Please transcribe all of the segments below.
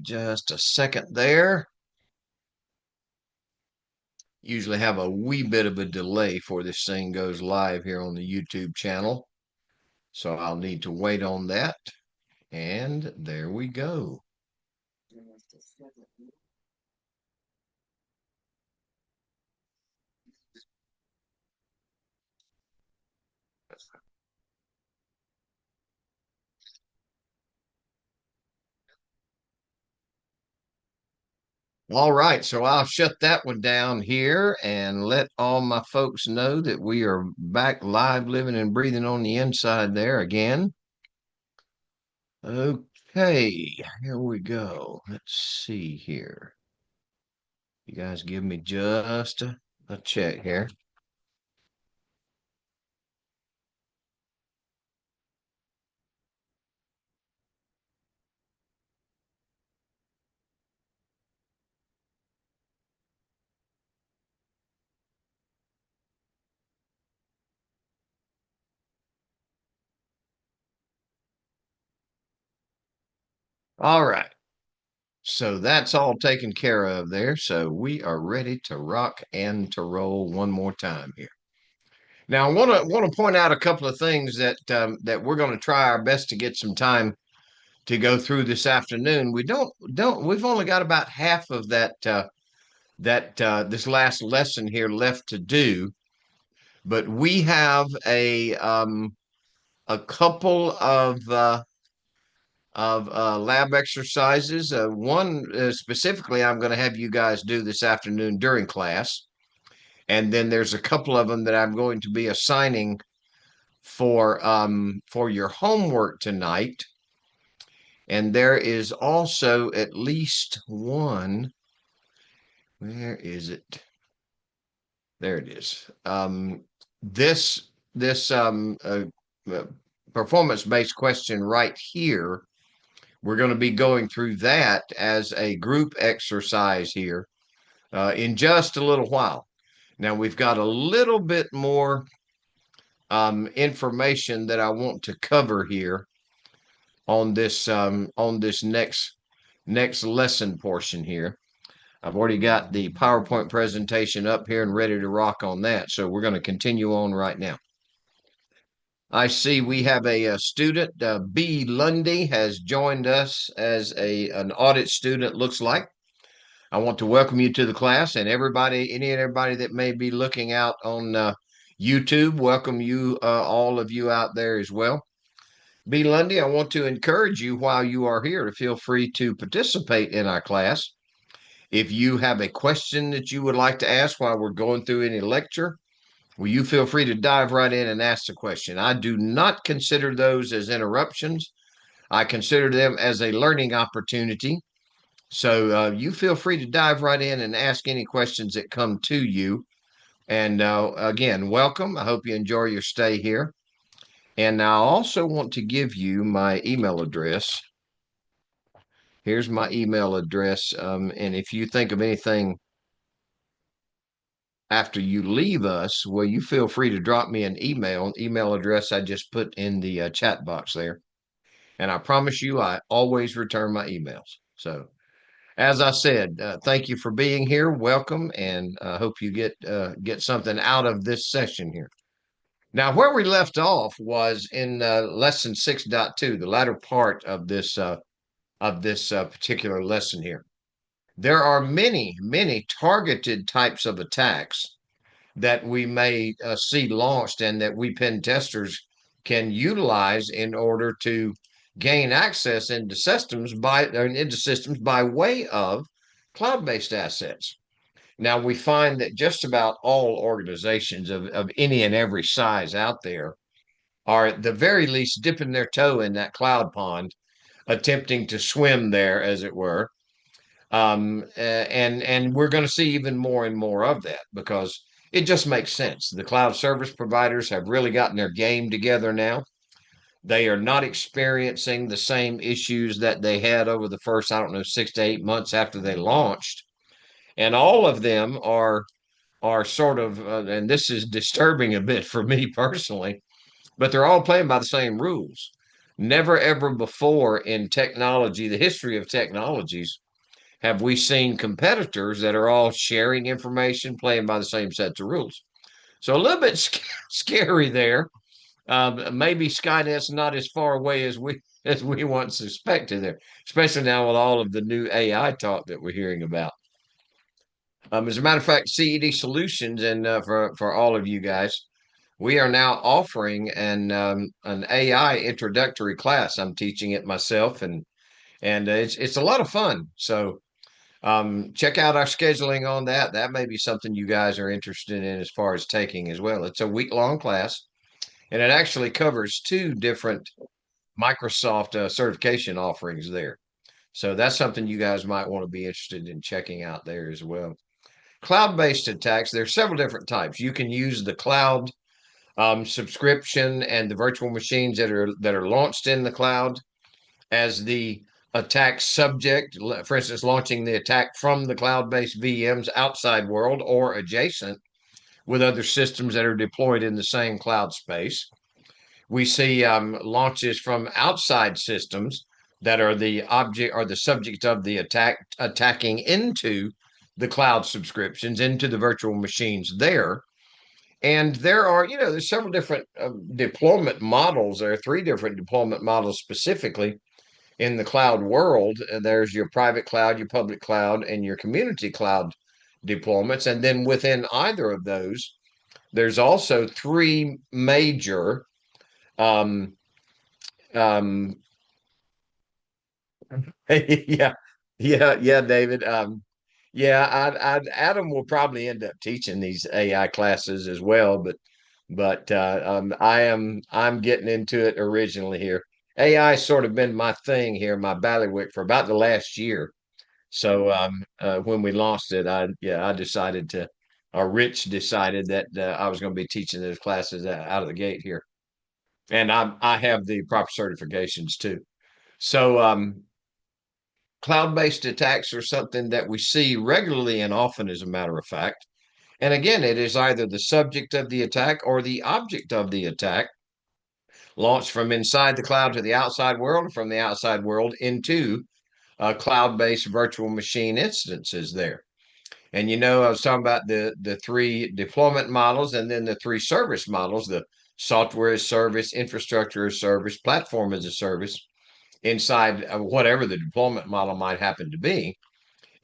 just a second there. Usually have a wee bit of a delay before this thing goes live here on the YouTube channel. So I'll need to wait on that. And there we go. All right, so I'll shut that one down here and let all my folks know that we are back live, living and breathing on the inside there again. Okay, here we go. Let's see here. You guys give me just a check here. All right. So that's all taken care of there. So we are ready to rock and to roll one more time here. Now, I want to point out a couple of things that we're going to try our best to get some time to go through this afternoon. We've only got about half of this last lesson here left to do, but we have a couple of lab exercises. One specifically, I'm going to have you guys do this afternoon during class. And then there's a couple of them that I'm going to be assigning for your homework tonight. And there is also at least one. Where is it? There it is. This performance-based question right here, we're going to be going through that as a group exercise here in just a little while. Now we've got a little bit more information that I want to cover here on this next lesson portion here. I've already got the PowerPoint presentation up here and ready to rock on that. So we're going to continue on right now. I see we have a student, B. Lundy, has joined us as an audit student, looks like. I want to welcome you to the class, and everybody that may be looking out on YouTube, welcome you, all of you out there as well. B. Lundy, I want to encourage you while you are here to feel free to participate in our class. If you have a question that you would like to ask while we're going through any lecture, will you feel free to dive right in and ask the question. I do not consider those as interruptions. I consider them as a learning opportunity. So you feel free to dive right in and ask any questions that come to you. And again, welcome. I hope you enjoy your stay here. And I also want to give you my email address. Here's my email address. And if you think of anything after you leave us, well, you feel free to drop me an email address I just put in the chat box there. And I promise you, I always return my emails. So as I said, thank you for being here. Welcome. And I hope you get something out of this session here. Now, where we left off was in lesson 6.2, the latter part of this particular lesson here. There are many, many targeted types of attacks that we may see launched and that we pen testers can utilize in order to gain access into systems by way of cloud-based assets. Now, we find that just about all organizations of any and every size out there are at the very least dipping their toe in that cloud pond, attempting to swim there, as it were. And we're going to see even more and more of that because it just makes sense. The cloud service providers have really gotten their game together now. They are not experiencing the same issues that they had over the first, 6 to 8 months after they launched. And all of them are sort of, and this is disturbing a bit for me personally, but they're all playing by the same rules. Never ever before in technology, the history of technologies, have we seen competitors that are all sharing information, playing by the same sets of rules. So a little bit scary there. Maybe Skynet's not as far away as we once suspected there, especially now with all of the new AI talk that we're hearing about. As a matter of fact, CED Solutions, and for all of you guys, we are now offering an AI introductory class. I'm teaching it myself, and it's a lot of fun. So check out our scheduling on that. That may be something you guys are interested in as far as taking as well. It's a week-long class, and it actually covers two different Microsoft certification offerings there. So that's something you guys might want to be interested in checking out there as well. Cloud-based attacks, there's several different types. You can use the cloud subscription and the virtual machines that are launched in the cloud as the attack subject. For instance, launching the attack from the cloud-based VMs outside world or adjacent with other systems that are deployed in the same cloud space. We see launches from outside systems that are the object or the subject of the attacking into the cloud subscriptions, into the virtual machines there. And there are, there's several different deployment models. There are three different deployment models specifically in the cloud world. There's your private cloud, your public cloud, and your community cloud deployments. And then within either of those, there's also three major um, um, yeah, yeah, David. Yeah, Adam will probably end up teaching these AI classes as well, but I'm getting into it originally here. AI has sort of been my thing here, my bailiwick for about the last year. So when we launched it, I decided to, or Rich decided that I was going to be teaching those classes out of the gate here, and I have the proper certifications too. So cloud-based attacks are something that we see regularly and often, as a matter of fact. And again, it is either the subject of the attack or the object of the attack, launched from inside the cloud to the outside world, and from the outside world into cloud-based virtual machine instances there. And I was talking about the three deployment models and then the three service models: the software as service, infrastructure as service, platform as a service, inside whatever the deployment model might happen to be.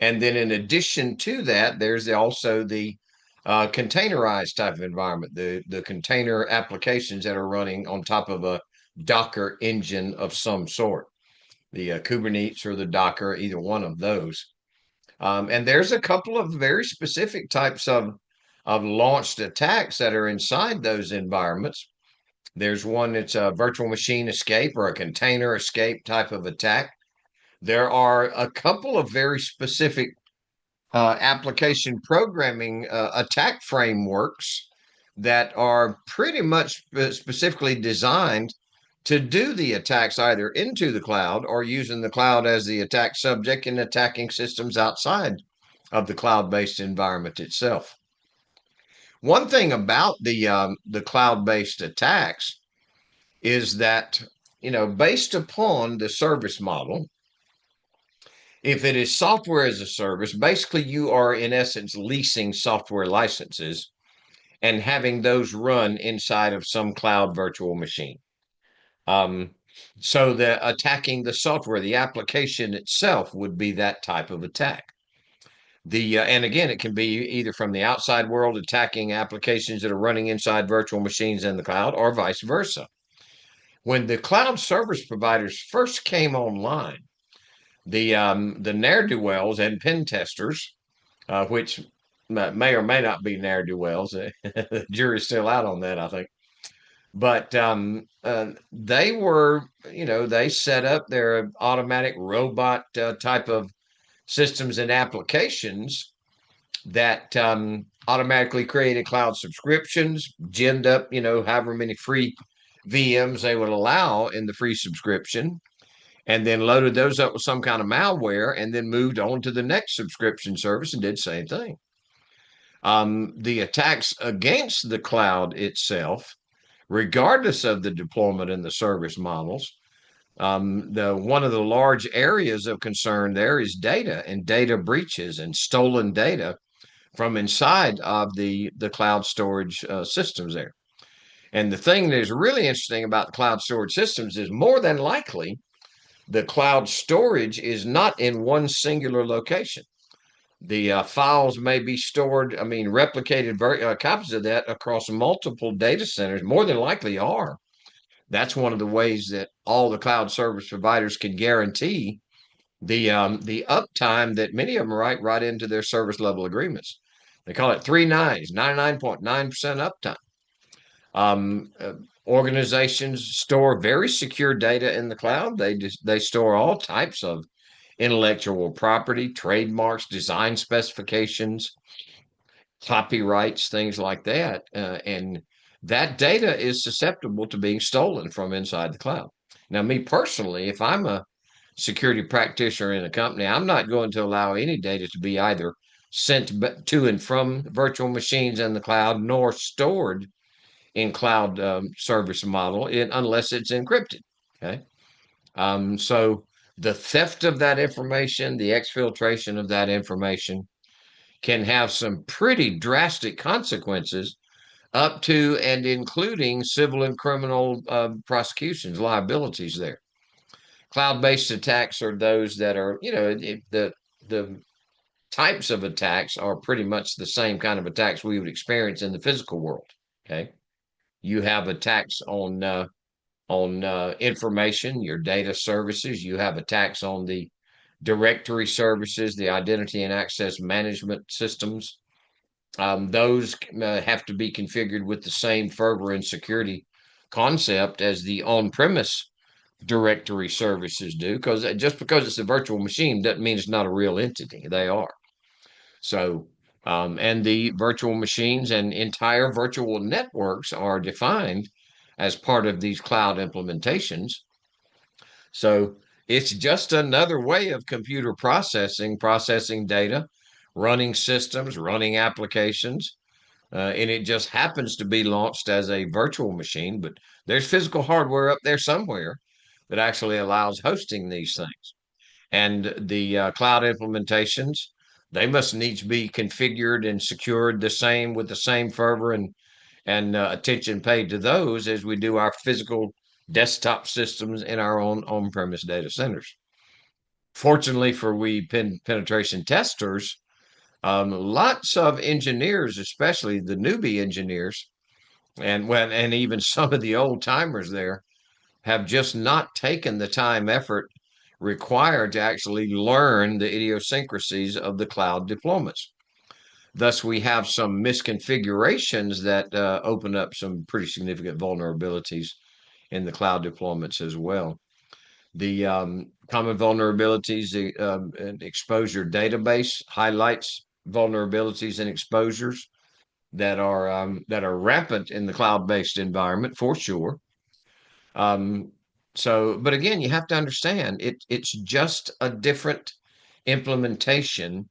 And then in addition to that, there's also the containerized type of environment, the container applications that are running on top of a Docker engine of some sort, the Kubernetes or the Docker, either one of those. And there's a couple of very specific types of launched attacks that are inside those environments. There's one that's a virtual machine escape or a container escape type of attack. There are a couple of very specific application programming attack frameworks that are pretty much specifically designed to do the attacks either into the cloud or using the cloud as the attack subject and attacking systems outside of the cloud-based environment itself. One thing about the cloud-based attacks is that, based upon the service model, if it is software as a service, basically you are in essence leasing software licenses and having those run inside of some cloud virtual machine. Um, so the attacking the software, the application itself would be that type of attack. And again, it can be either from the outside world attacking applications that are running inside virtual machines in the cloud, or vice versa. When the cloud service providers first came online, the ne'er-do-wells and pen testers, which may or may not be ne'er-do-wells, the jury's still out on that, I think. But they were, they set up their automatic robot type of systems and applications that automatically created cloud subscriptions, ginned up, however many free VMs they would allow in the free subscription, and then loaded those up with some kind of malware, and then moved on to the next subscription service and did the same thing. The attacks against the cloud itself, regardless of the deployment and the service models, One of the large areas of concern there is data and data breaches and stolen data from inside of the cloud storage systems there. And the thing that is really interesting about the cloud storage systems is more than likely the cloud storage is not in one singular location. The files may be stored, I mean, replicated copies of that across multiple data centers, more than likely are. That's one of the ways that all the cloud service providers can guarantee the uptime that many of them write right into their service level agreements. They call it 3 nines, 99.9% uptime. Um, uh, Organizations store very secure data in the cloud. They store all types of intellectual property, trademarks, design specifications, copyrights, things like that. And that data is susceptible to being stolen from inside the cloud. Now, me personally, if I'm a security practitioner in a company, I'm not going to allow any data to be either sent to and from virtual machines in the cloud nor stored in cloud service model unless it's encrypted. Okay. So the theft of that information, the exfiltration of that information can have some pretty drastic consequences up to and including civil and criminal prosecutions, liabilities there. Cloud-based attacks are those that are, the types of attacks are pretty much the same kind of attacks we would experience in the physical world. Okay, you have attacks on information, your data services. You have attacks on the directory services, the identity and access management systems. Those have to be configured with the same fervor and security concept as the on-premise directory services do, because just because it's a virtual machine doesn't mean it's not a real entity. They are. So, and the virtual machines and entire virtual networks are defined as part of these cloud implementations. So it's just another way of computer processing data, running systems, running applications. And it just happens to be launched as a virtual machine, but there's physical hardware up there somewhere that actually allows hosting these things. And the cloud implementations, they must needs be configured and secured the same with the same fervor and attention paid to those as we do our physical desktop systems in our own on-premise data centers. Fortunately for we penetration testers, lots of engineers, especially the newbie engineers, and even some of the old timers there, have just not taken the time effort required to actually learn the idiosyncrasies of the cloud deployments. Thus, we have some misconfigurations that open up some pretty significant vulnerabilities in the cloud deployments as well. The common vulnerabilities, the exposure database highlights vulnerabilities and exposures that are rampant in the cloud-based environment for sure. But again, you have to understand it's just a different implementation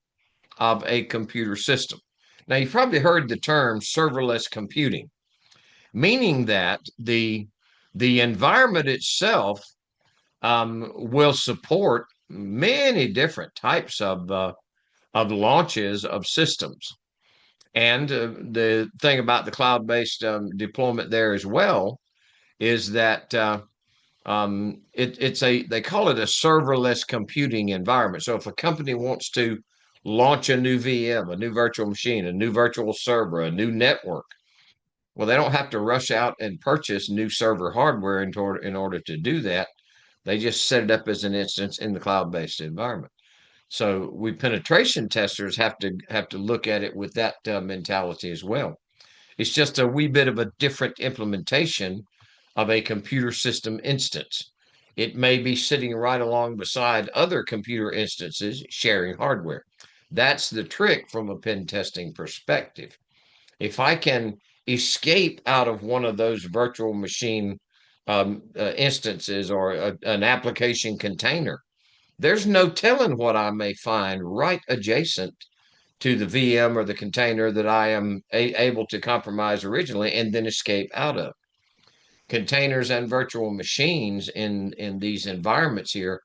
of a computer system. Now, you've probably heard the term serverless computing, meaning that the environment itself will support many different types of launches of systems. And the thing about the cloud-based deployment there as well is that they call it a serverless computing environment. So if a company wants to launch a new VM, a new virtual machine, a new virtual server, a new network, well, they don't have to rush out and purchase new server hardware in order to do that. They just set it up as an instance in the cloud-based environment. So we penetration testers have to look at it with that mentality as well. It's just a wee bit of a different implementation of a computer system instance. It may be sitting right along beside other computer instances sharing hardware. That's the trick from a pen testing perspective. If I can escape out of one of those virtual machine instances or an application container, there's no telling what I may find right adjacent to the VM or the container that I am able to compromise originally and then escape out of. containers and virtual machines in these environments here,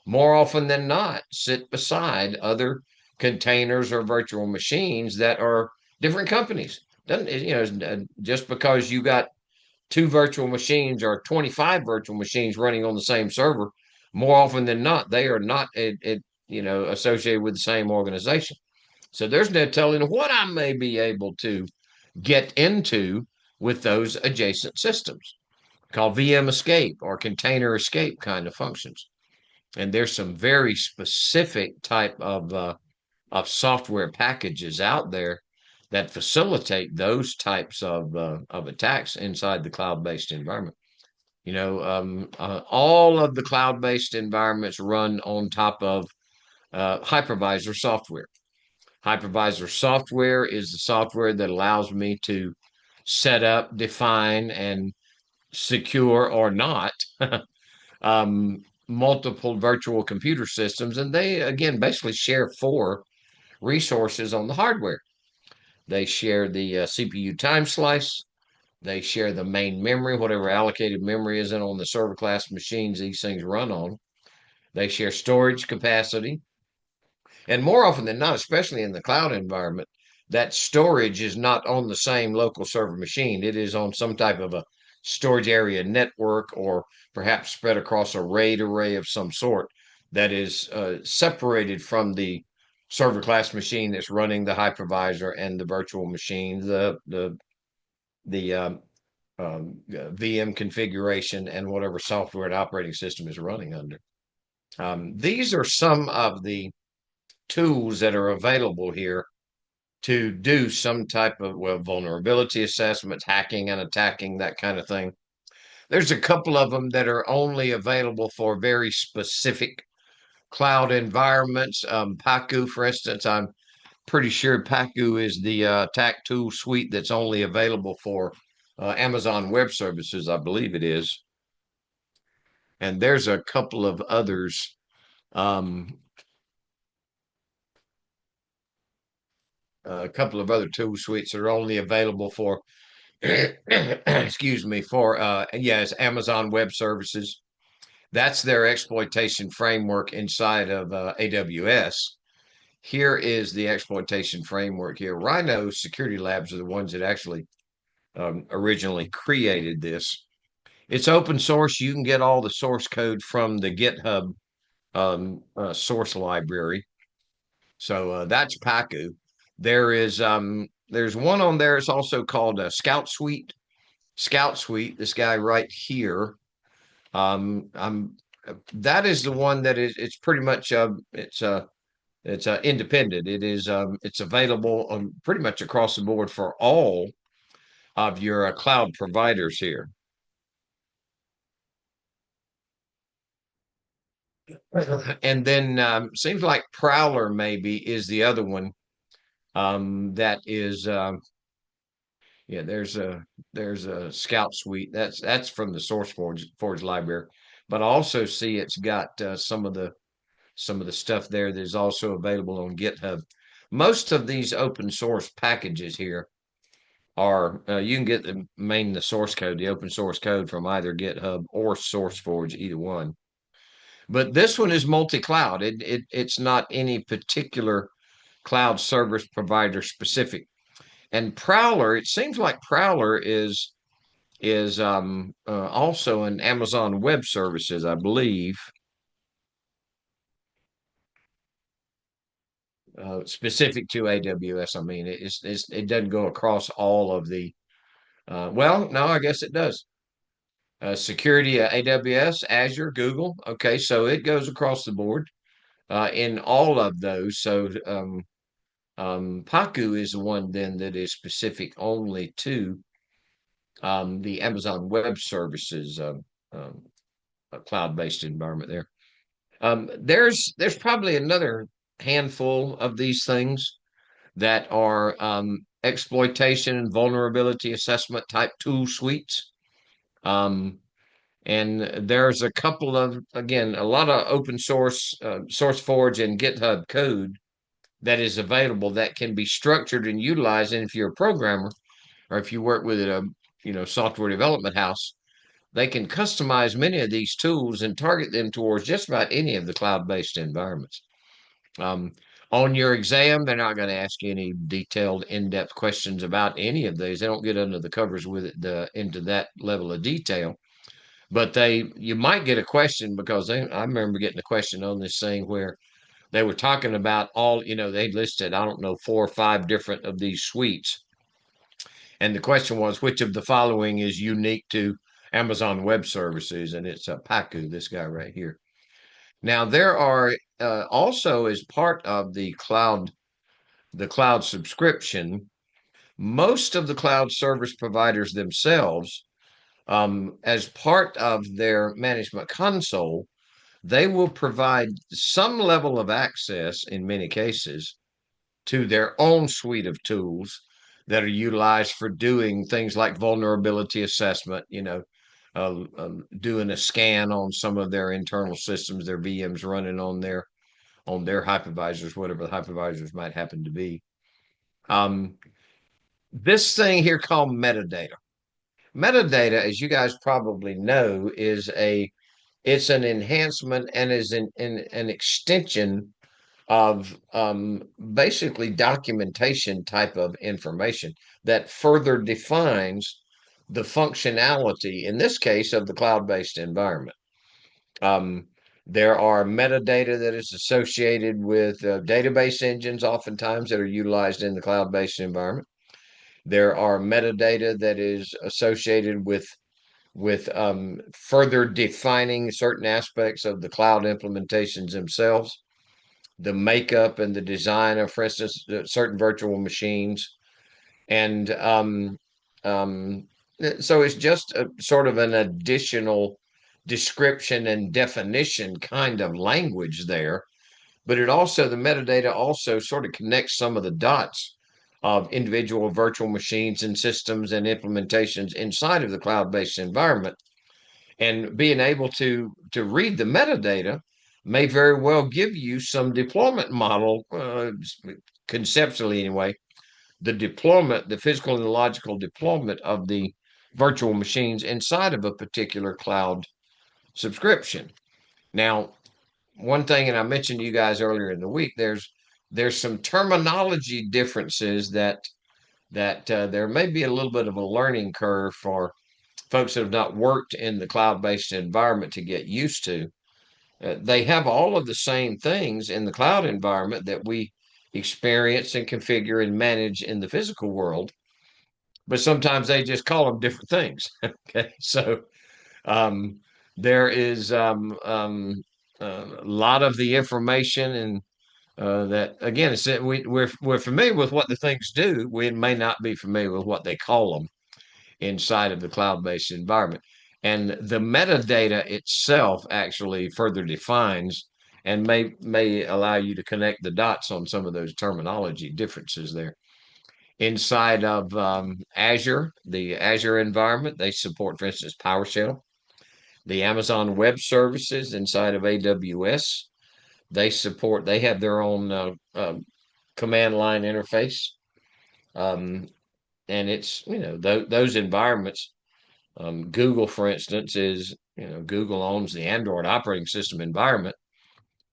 more often than not, sit beside other containers or virtual machines that are different companies. Doesn't, just because you got two virtual machines or 25 virtual machines running on the same server, more often than not, they are not associated with the same organization. So there's no telling what I may be able to get into with those adjacent systems called VM escape or container escape kind of functions. And there's some very specific type of software packages out there that facilitate those types of attacks inside the cloud-based environment. All of the cloud-based environments run on top of hypervisor software. Hypervisor software is the software that allows me to set up, define, and secure or not multiple virtual computer systems. And they, again, basically share four resources on the hardware. They share the CPU time slice. They share the main memory, whatever allocated memory is in on the server class machines these things run on. They share storage capacity. And more often than not, especially in the cloud environment, that storage is not on the same local server machine. It is on some type of a storage area network or perhaps spread across a RAID array of some sort that is separated from the server class machine that's running the hypervisor and the virtual machine, the VM configuration, and whatever software and operating system is running under. These are some of the tools that are available here to do some type of vulnerability assessments, hacking and attacking, that kind of thing. There's a couple of them that are only available for very specific cloud environments. Pacu, for instance, I'm pretty sure Pacu is the attack tool suite that's only available for Amazon Web Services, I believe it is. And there's a couple of others. A couple of other tool suites that are only available for, excuse me, for, yes, Amazon Web Services. That's their exploitation framework inside of AWS. Here is the exploitation framework here. Rhino Security Labs are the ones that actually originally created this. It's open source. You can get all the source code from the GitHub source library. So that's Pacu. There's one on there. It's also called a Scout Suite. Scout Suite. This guy right here. That is the one that is. It's pretty much it's independent. It's available pretty much across the board for all of your cloud providers here. And then seems like Prowler maybe is the other one that is yeah, there's a Scout Suite. That's from the SourceForge library, but I also see it's got some of the stuff there that is also available on GitHub. Most of these open source packages here are you can get the source code, the open source code from either GitHub or SourceForge, either one. But this one is multi-cloud. It's not any particular cloud service provider specific. And Prowler, it seems like Prowler is also an Amazon Web Services, I believe. Specific to AWS. I mean, it doesn't go across all of the. Well, no, I guess it does. Security, AWS, Azure, Google. Okay, so it goes across the board in all of those. So Pacu is the one then that is specific only to the Amazon Web Services cloud-based environment there. There's probably another handful of these things that are exploitation and vulnerability assessment type tool suites. And there's a couple of, again, a lot of open source, SourceForge and GitHub code that is available that can be structured and utilized. And if you're a programmer or if you work with a software development house, they can customize many of these tools and target them towards just about any of the cloud-based environments. Um, on your exam, they're not going to ask you any detailed, in-depth questions about any of these. They don't get under the covers with it into that level of detail. But you might get a question because I remember getting a question on this thing where they were talking about all, they listed, I don't know, 4 or 5 different of these suites. And the question was, which of the following is unique to Amazon Web Services? And it's Paku, this guy right here. Now, there are also, as part of the cloud subscription, most of the cloud service providers themselves, as part of their management console, they will provide some level of access in many cases to their own suite of tools that are utilized for doing things like vulnerability assessment, doing a scan on some of their internal systems, their VMs running on their hypervisors, whatever the hypervisors might happen to be. This thing here called metadata. Metadata, as you guys probably know, it's an enhancement and is an extension of basically documentation type of information that further defines the functionality, in this case, of the cloud-based environment. There are metadata that is associated with database engines, oftentimes, that are utilized in the cloud-based environment. There are metadata that is associated with further defining certain aspects of the cloud implementations themselves, the makeup and the design of, for instance, certain virtual machines. And so it's just a sort of an additional description and definition kind of language there. But the metadata also sort of connects some of the dots of individual virtual machines and systems and implementations inside of the cloud-based environment. And being able to read the metadata may very well give you some deployment model, conceptually anyway, the physical and logical deployment of the virtual machines inside of a particular cloud subscription. Now, one thing, and I mentioned to you guys earlier in the week, there's some terminology differences that there may be a little bit of a learning curve for folks that have not worked in the cloud-based environment to get used to. They have all of the same things in the cloud environment that we experience and configure and manage in the physical world, but sometimes they just call them different things. Okay, so there is a lot of the information and that, again, we're familiar with what the things do. We may not be familiar with what they call them inside of the cloud-based environment. And the metadata itself actually further defines and may allow you to connect the dots on some of those terminology differences there. Inside of Azure, the Azure environment, they support, for instance, PowerShell. The Amazon Web Services inside of AWS, they have their own command line interface. And it's, those environments. Google, for instance, Google owns the Android operating system environment,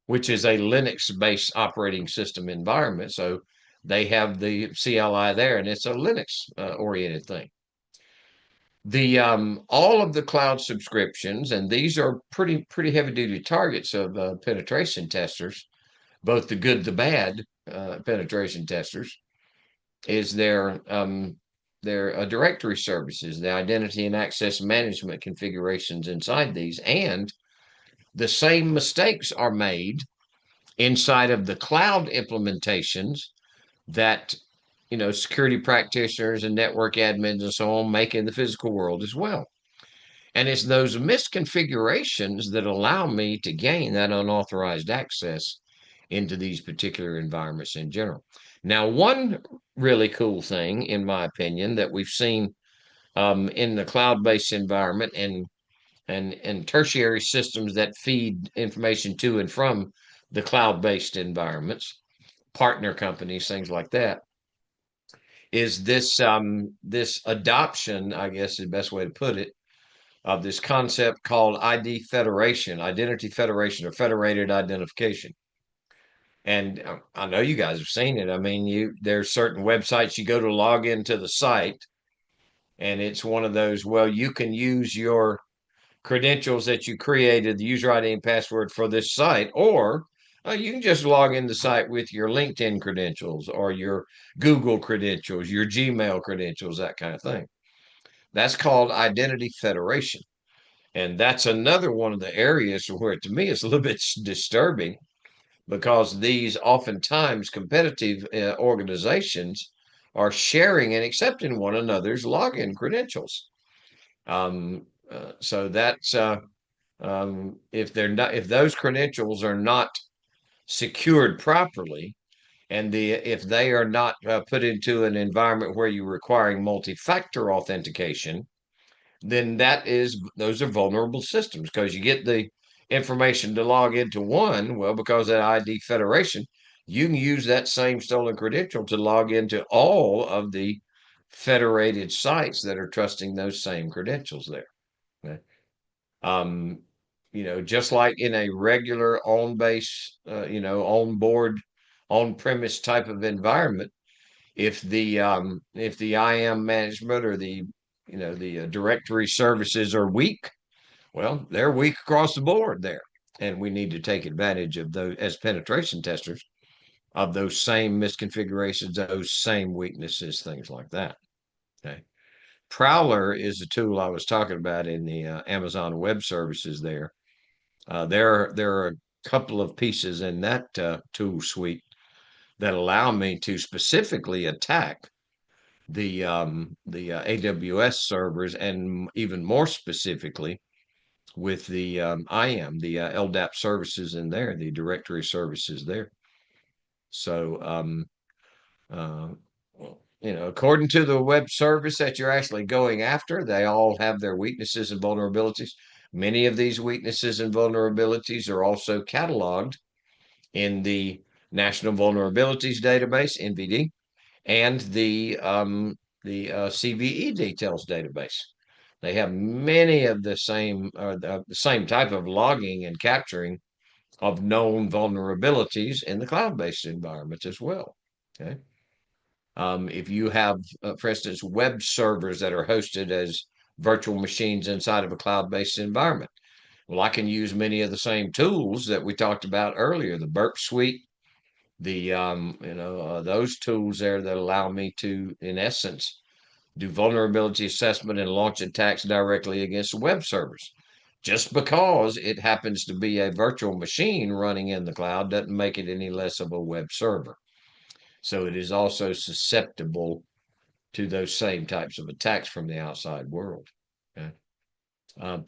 which is a Linux-based operating system environment. So they have the CLI there, and it's a Linux-oriented thing. All of the cloud subscriptions, and these are pretty heavy-duty targets of penetration testers, both the good, the bad penetration testers, is their directory services, the identity and access management configurations inside these. And the same mistakes are made inside of the cloud implementations that, security practitioners and network admins and so on make in the physical world as well. And it's those misconfigurations that allow me to gain that unauthorized access into these particular environments in general. Now, one really cool thing, in my opinion, that we've seen in the cloud-based environment and tertiary systems that feed information to and from the cloud-based environments, partner companies, things like that, is this adoption, I guess is the best way to put it, of this concept called ID federation, identity federation, or federated identification. And I know you guys have seen it. I mean, there's certain websites you go to log into the site, and it's one of those, well, you can use your credentials that you created, the user ID and password for this site, or you can just log in the site with your LinkedIn credentials or your Google credentials, your Gmail credentials, that kind of thing. That's called identity federation. And that's another one of the areas where, to me, it's a little bit disturbing, because these oftentimes competitive organizations are sharing and accepting one another's login credentials. So that's if those credentials are not secured properly, and if they are not put into an environment where you're requiring multi-factor authentication, then those are vulnerable systems, because you get the information to log into one. Well, because of that ID federation, you can use that same stolen credential to log into all of the federated sites that are trusting those same credentials there. Okay. Um, just like in a regular on-base, on-board, on-premise type of environment, if the IAM management or the directory services are weak, well, they're weak across the board there, and we need to take advantage of those as penetration testers, of those same misconfigurations, those same weaknesses, things like that. Okay. Prowler is the tool I was talking about in the Amazon Web Services there. There are a couple of pieces in that tool suite that allow me to specifically attack the AWS servers, and even more specifically with the IAM, the LDAP services in there, the directory services there. So, uh, according to the web service that you're actually going after, they all have their weaknesses and vulnerabilities. Many of these weaknesses and vulnerabilities are also cataloged in the National Vulnerabilities Database, NVD, and the CVE details database. They have many of the same type of logging and capturing of known vulnerabilities in the cloud-based environments as well. Okay. If you have, for instance, web servers that are hosted as virtual machines inside of a cloud-based environment, well, I can use many of the same tools that we talked about earlier, the Burp Suite, those tools there that allow me to, in essence, do vulnerability assessment and launch attacks directly against web servers. Just because it happens to be a virtual machine running in the cloud doesn't make it any less of a web server. So it is also susceptible to those same types of attacks from the outside world. Okay.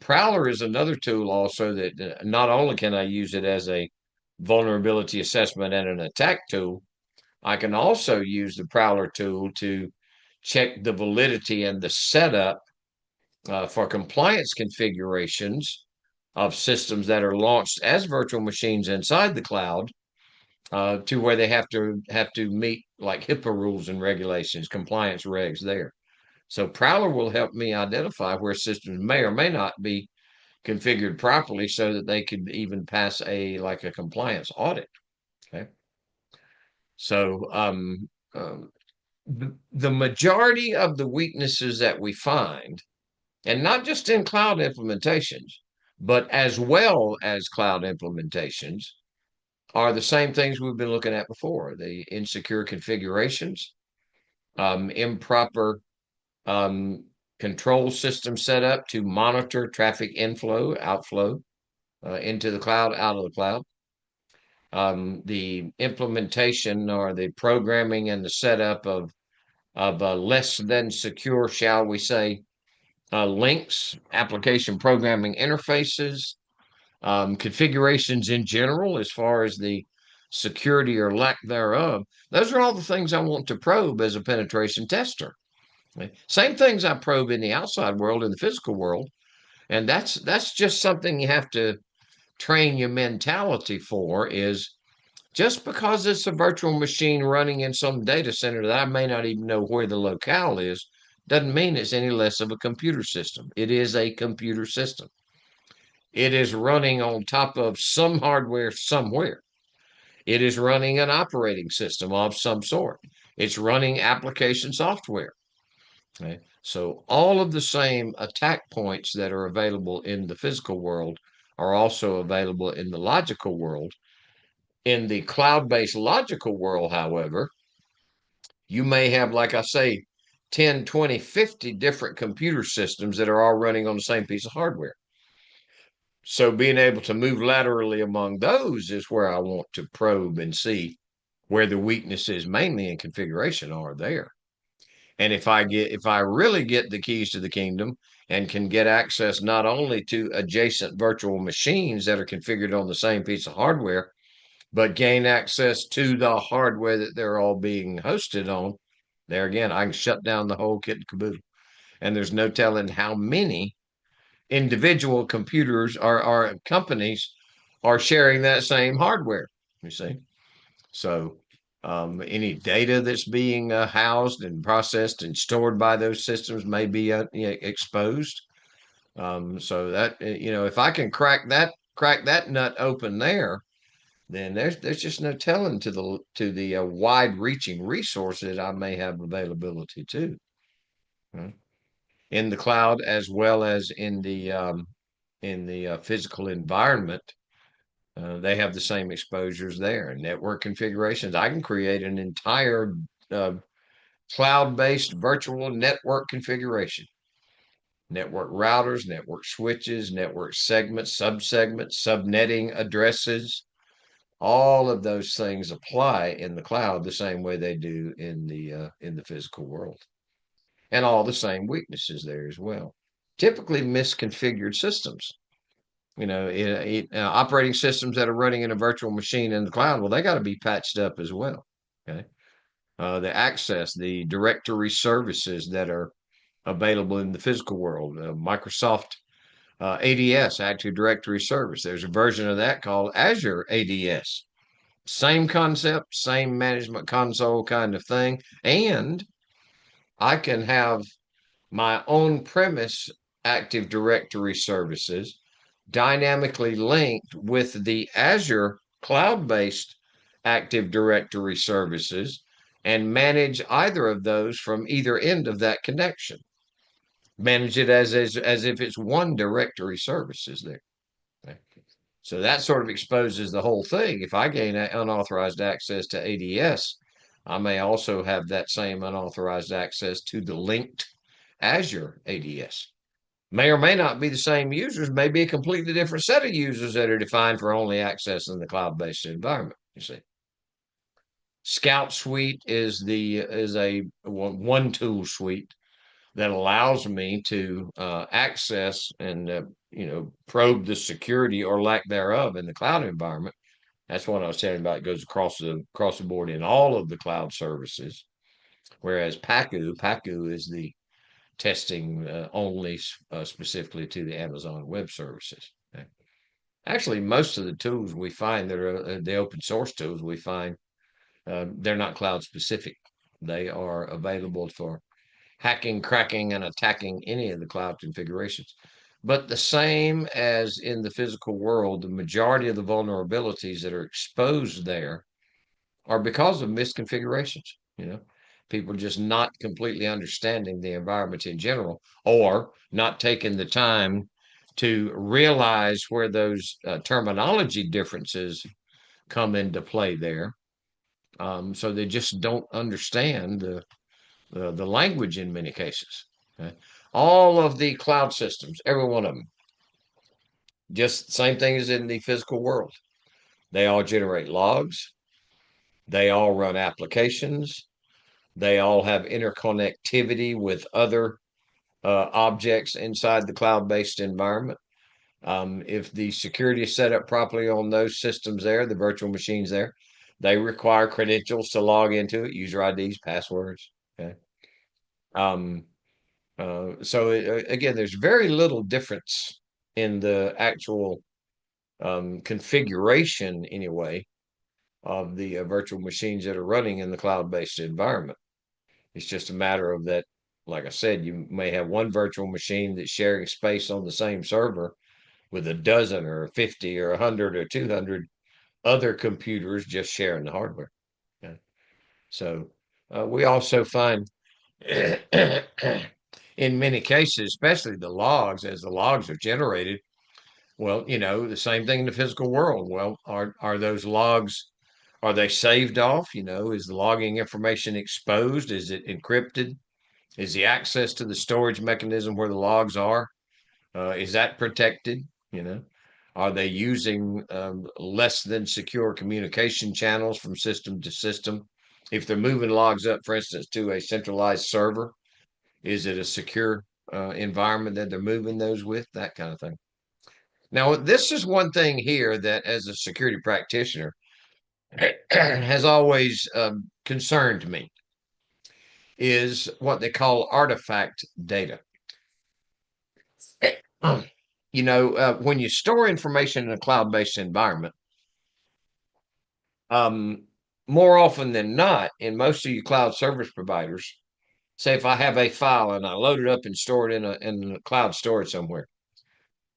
Prowler is another tool also that not only can I use it as a vulnerability assessment and an attack tool, I can also use the Prowler tool to check the validity and the setup for compliance configurations of systems that are launched as virtual machines inside the cloud, to where they have to meet like HIPAA rules and regulations, compliance regs there. So Prowler will help me identify where systems may or may not be configured properly, so that they could even pass a compliance audit. Okay. So the majority of the weaknesses that we find, and not just in cloud implementations, but as well as cloud implementations, are the same things we've been looking at before: the insecure configurations, improper control system setup to monitor traffic inflow, outflow into the cloud, out of the cloud. The implementation or the programming and the setup of less than secure, shall we say, links, application programming interfaces, configurations in general, as far as the security or lack thereof. Those are all the things I want to probe as a penetration tester. Same things I probe in the outside world, in the physical world. And that's just something you have to train your mentality for, is just because it's a virtual machine running in some data center that I may not even know where the locale is, doesn't mean it's any less of a computer system. It is a computer system. It is running on top of some hardware somewhere. It is running an operating system of some sort. It's running application software. Okay? So all of the same attack points that are available in the physical world are also available in the logical world. In the cloud-based logical world, however, you may have, like I say, 10, 20, 50 different computer systems that are all running on the same piece of hardware. So being able to move laterally among those is where I want to probe and see where the weaknesses mainly in configuration are there. And if I really get the keys to the kingdom and can get access not only to adjacent virtual machines that are configured on the same piece of hardware, but gain access to the hardware that they're all being hosted on, there again, I can shut down the whole kit and caboodle. And there's no telling how many individual computers or companies are sharing that same hardware, you see. So any data that's being housed and processed and stored by those systems may be exposed. So that if I can crack that nut open there, then there's just no telling to the wide-reaching resources I may have availability to, in the cloud as well as in the physical environment. They have the same exposures there. Network configurations. I can create an entire cloud-based virtual network configuration. Network routers, network switches, network segments, subsegments, subnetting addresses. All of those things apply in the cloud the same way they do in the physical world, and all the same weaknesses there as well. Typically misconfigured systems. Operating systems that are running in a virtual machine in the cloud, well, they got to be patched up as well. Okay. The access, the directory services that are available in the physical world, Microsoft ADS, Active Directory Service. There's a version of that called Azure ADS. Same concept, same management console kind of thing. And I can have my own premise Active Directory services dynamically linked with the Azure cloud-based Active Directory services and manage either of those from either end of that connection. Manage it as if it's one directory services there. Okay. So that sort of exposes the whole thing. If I gain unauthorized access to ADS, I may also have that same unauthorized access to the linked Azure ADS. May or may not be the same users, may be a completely different set of users that are defined for only accessing the cloud-based environment, you see. Scout Suite is a one tool suite that allows me to access and probe the security or lack thereof in the cloud environment. That's what I was telling you about. It goes across the board in all of the cloud services. Whereas PACU is the testing only specifically to the Amazon Web Services. Okay. Actually, most of the tools we find that are the open source tools we find, they're not cloud specific. They are available for hacking, cracking, and attacking any of the cloud configurations. But the same as in the physical world, the majority of the vulnerabilities that are exposed there are because of misconfigurations. People just not completely understanding the environment in general, or not taking the time to realize where those terminology differences come into play there. So they just don't understand the language in many cases. Okay? All of the cloud systems, every one of them, just the same thing as in the physical world. They all generate logs. They all run applications. They all have interconnectivity with other objects inside the cloud-based environment. If the security is set up properly on those systems there, the virtual machines there, they require credentials to log into it, user IDs, passwords. Okay. So again, there's very little difference in the actual configuration, anyway, of the virtual machines that are running in the cloud-based environment. It's just a matter of that like I said, you may have one virtual machine that's sharing space on the same server with a dozen or 50 or 100 or 200 other computers just sharing the hardware. Okay. So we also find in many cases, especially the logs, as the logs are generated, well, the same thing in the physical world. Well, are those logs, are they saved off? Is the logging information exposed? Is it encrypted? Is the access to the storage mechanism where the logs are, is that protected? You know, are they using less than secure communication channels from system to system? If they're moving logs up, for instance, to a centralized server, is it a secure environment that they're moving those with? That kind of thing. Now, this is one thing here that, as a security practitioner, has always concerned me, is what they call artifact data. When you store information in a cloud-based environment, um, more often than not, in most of your cloud service providers, say if I have a file and I load it up and store it in a cloud storage somewhere,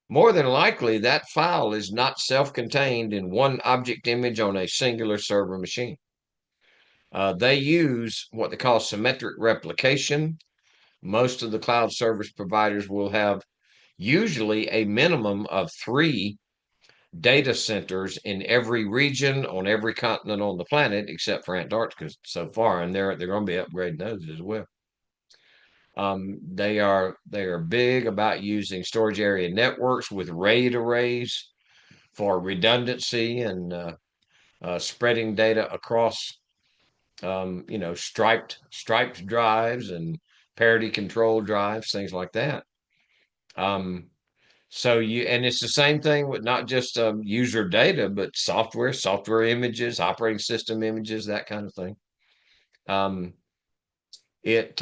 more than likely that file is not self-contained in one object image on a singular server machine. They use what they call symmetric replication. Most of the cloud service providers will have usually a minimum of 3 data centers in every region on every continent on the planet except for Antarctica so far, and they're going to be upgrading those as well. They are big about using storage area networks with RAID arrays for redundancy and spreading data across striped drives and parity control drives, things like that. And it's the same thing with not just user data, but software images, operating system images, that kind of thing. It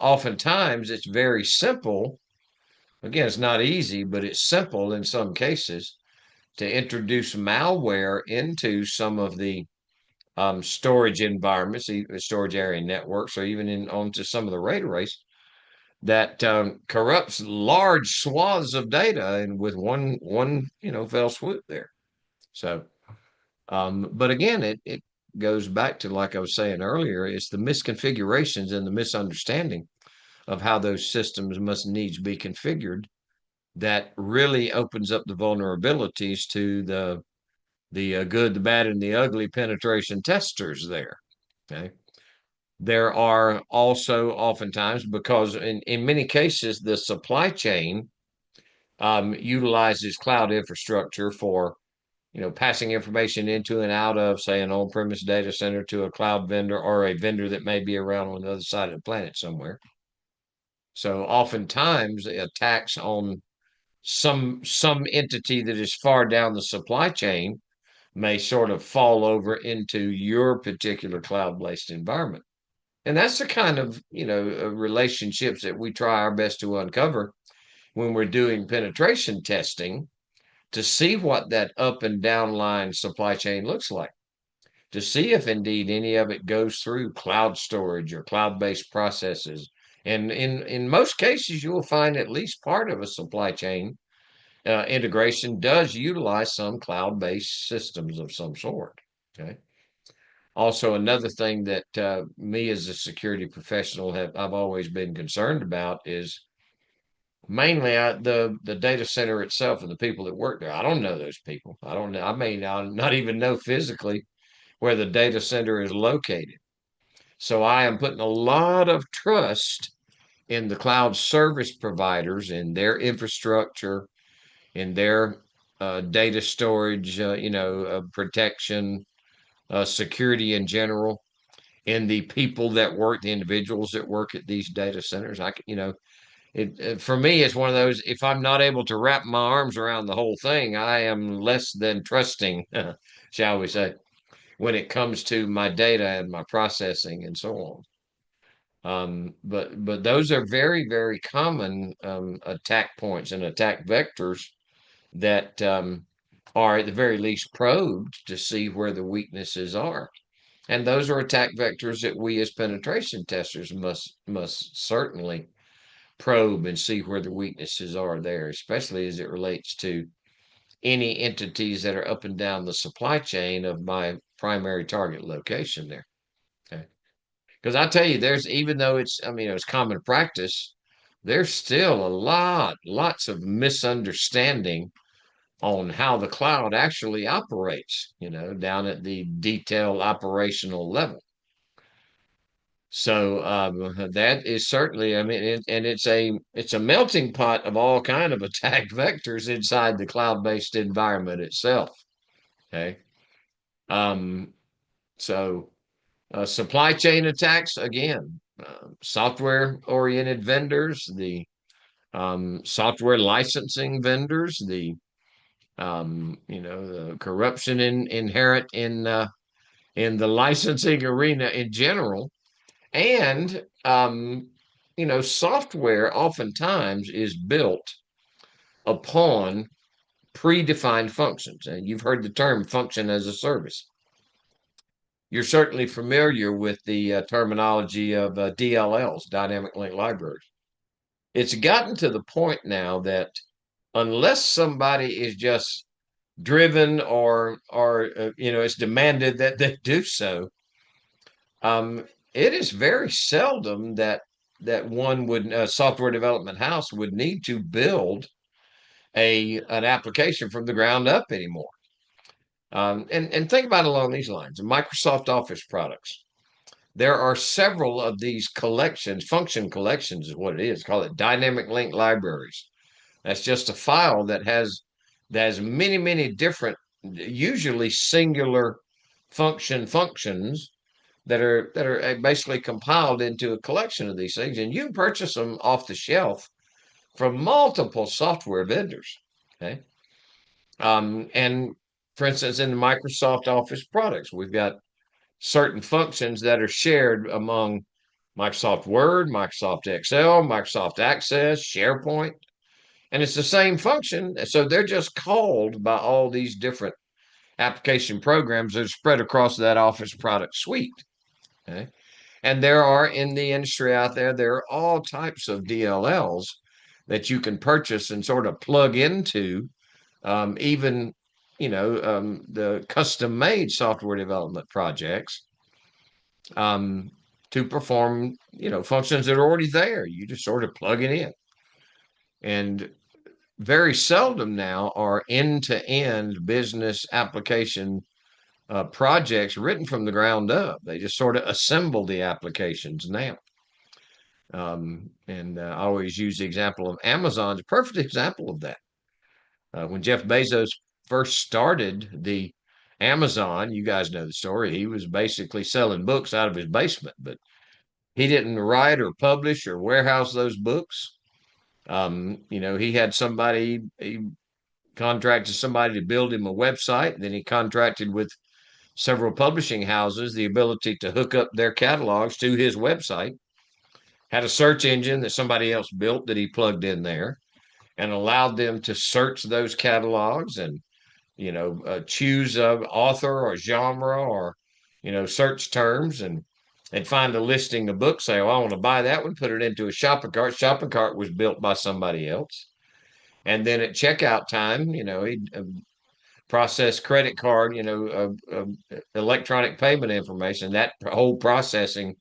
oftentimes it's very simple. Again, it's not easy, but it's simple in some cases to introduce malware into some of the storage environments, storage area networks, or even onto some of the RAID arrays that corrupts large swaths of data and with one fell swoop there. So, but again, it goes back to, like I was saying earlier, it's the misconfigurations and the misunderstanding of how those systems must needs be configured that really opens up the vulnerabilities to the good, the bad, and the ugly penetration testers there. Okay. There are also oftentimes, because in many cases, the supply chain utilizes cloud infrastructure for, passing information into and out of, say, an on-premise data center to a cloud vendor or a vendor that may be around on the other side of the planet somewhere. So oftentimes attacks on some entity that is far down the supply chain may sort of fall over into your particular cloud-based environment. And that's the kind of, relationships that we try our best to uncover when we're doing penetration testing to see what that up and down line supply chain looks like, to see if indeed any of it goes through cloud storage or cloud-based processes. And in most cases, you will find at least part of a supply chain integration does utilize some cloud-based systems of some sort. Okay. Also, another thing that me as a security professional I've always been concerned about is mainly the data center itself and the people that work there. I don't know those people. I don't know. I may not even know physically where the data center is located. So I am putting a lot of trust in the cloud service providers, in their infrastructure, in their data storage, protection, security in general, in the people that work, the individuals that work at these data centers. For me, it's one of those, if I'm not able to wrap my arms around the whole thing, I am less than trusting, shall we say, when it comes to my data and my processing and so on. But those are very, very common attack points and attack vectors that are at the very least probed to see where the weaknesses are. And those are attack vectors that we as penetration testers must certainly probe and see where the weaknesses are there, especially as it relates to any entities that are up and down the supply chain of my primary target location there. Okay. Because I tell you, there's, even though it's, I mean, it's common practice, there's still lots of misunderstanding on how the cloud actually operates, down at the detailed operational level. So that is certainly, I mean, and it's a melting pot of all kind of attack vectors inside the cloud-based environment itself. Okay. Um, so supply chain attacks, again, software-oriented vendors, the software licensing vendors, the corruption inherent in the licensing arena in general, and software oftentimes is built upon predefined functions, and you've heard the term function as a service. You're certainly familiar with the terminology of DLLs, dynamic link libraries. It's gotten to the point now that unless somebody is just driven or it's demanded that they do so, it is very seldom that one would, a software development house would need to build an application from the ground up anymore. And think about it along these lines. Microsoft Office products. There are several of these collections, function collections is what it is. Call it dynamic link libraries. That's just a file that has many different, usually singular functions that are basically compiled into a collection of these things, and you can purchase them off the shelf from multiple software vendors. Okay. And for instance, in the Microsoft Office products, we've got certain functions that are shared among Microsoft Word, Microsoft Excel, Microsoft Access, SharePoint, and it's the same function. So they're just called by all these different application programs that are spread across that Office product suite. Okay. And there are, in the industry out there are all types of DLLs that you can purchase and sort of plug into, even, the custom made software development projects, to perform, functions that are already there. You just sort of plug it in. And very seldom now are end-to-end business application projects written from the ground up. They just sort of assemble the applications now. And I always use the example of Amazon's a perfect example of that. When Jeff Bezos first started the Amazon, you guys know the story. He was basically selling books out of his basement, but he didn't write or publish or warehouse those books. He had somebody, he contracted somebody to build him a website. Then he contracted with several publishing houses the ability to hook up their catalogs to his website, had a search engine that somebody else built that he plugged in there, and allowed them to search those catalogs and choose a author or genre or search terms, and they'd find a listing of books, say, oh, I want to buy that one, put it into a shopping cart. Shopping cart was built by somebody else. And then at checkout time, he'd process credit card, electronic payment information. That whole processing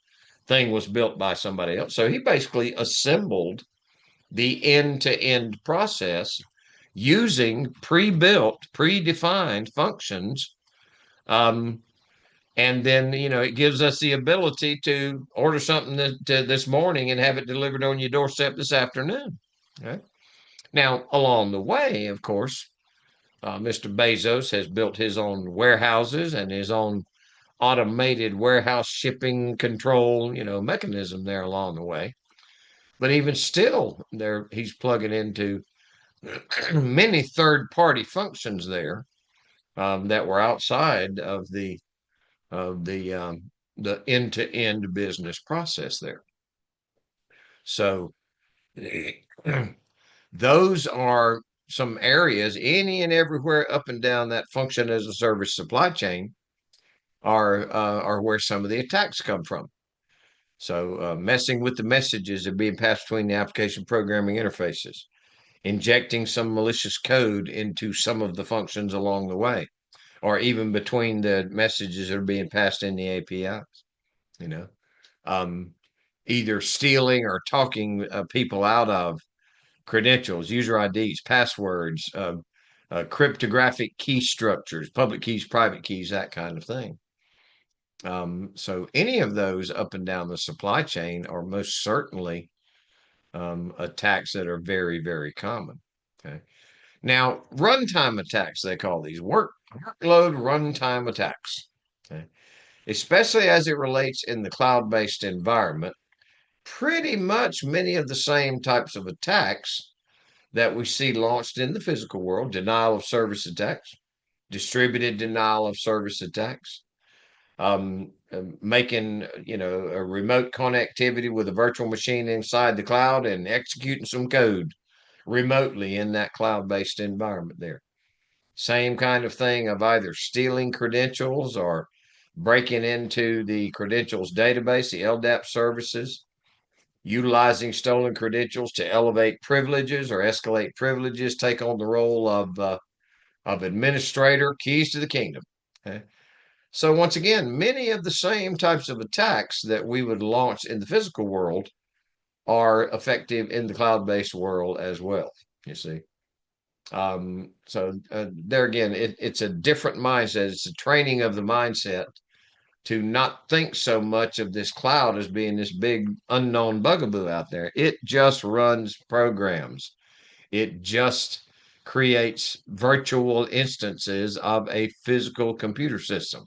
thing was built by somebody else. So he basically assembled the end-to-end process using pre-built, predefined functions. And then, it gives us the ability to order something this morning and have it delivered on your doorstep this afternoon. Okay. Now, along the way, of course, Mr. Bezos has built his own warehouses and his own automated warehouse shipping control, mechanism there along the way. But even still, he's plugging into many third-party functions there, that were outside of the end-to-end business process there. So those are some areas, any and everywhere up and down that function as a service supply chain, are where some of the attacks come from. So messing with the messages that are being passed between the application programming interfaces, injecting some malicious code into some of the functions along the way, or even between the messages that are being passed in the APIs, you know, um, either stealing or talking people out of credentials, user IDs, passwords, cryptographic key structures, public keys, private keys, that kind of thing. So any of those up and down the supply chain are most certainly attacks that are very, very common. Okay. Now, runtime attacks, they call these workload runtime attacks. Okay. Especially as it relates in the cloud-based environment, pretty much many of the same types of attacks that we see launched in the physical world, denial of service attacks, distributed denial of service attacks, making a remote connectivity with a virtual machine inside the cloud and executing some code remotely in that cloud-based environment there. Same kind of thing of either stealing credentials or breaking into the credentials database, the LDAP services, utilizing stolen credentials to elevate privileges or escalate privileges, take on the role of administrator, keys to the kingdom. Okay. So once again, many of the same types of attacks that we would launch in the physical world are effective in the cloud-based world as well, you see. So there again, it's a different mindset. It's a training of the mindset to not think so much of this cloud as being this big unknown bugaboo out there. It just runs programs. It just creates virtual instances of a physical computer system.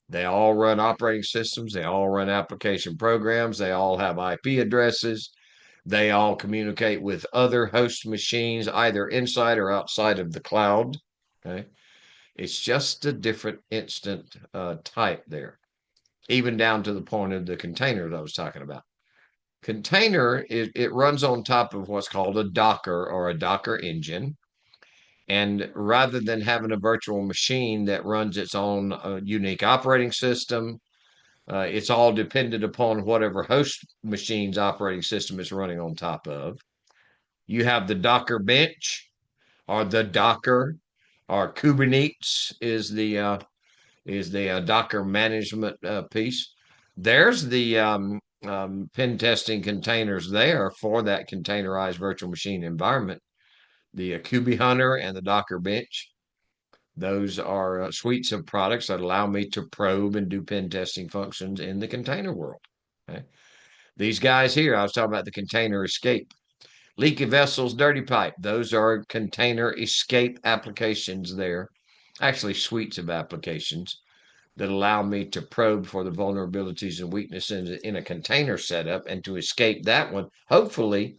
They all run operating systems. They all run application programs. They all have IP addresses. They all communicate with other host machines, either inside or outside of the cloud. Okay. It's just a different instant type there, even down to the point of the container that I was talking about. Container, it runs on top of what's called a Docker or a Docker engine. And rather than having a virtual machine that runs its own unique operating system, it's all dependent upon whatever host machine's operating system it's running on top of. You have the Docker bench or the Docker or Kubernetes is the Docker management piece. There's the pen testing containers there for that containerized virtual machine environment. The Kubi Hunter and the Docker bench. Those are suites of products that allow me to probe and do pen testing functions in the container world. Okay. These guys here, I was talking about the container escape. Leaky vessels, dirty pipe. Those are container escape applications there. Actually, suites of applications that allow me to probe for the vulnerabilities and weaknesses in a container setup and to escape that one, hopefully,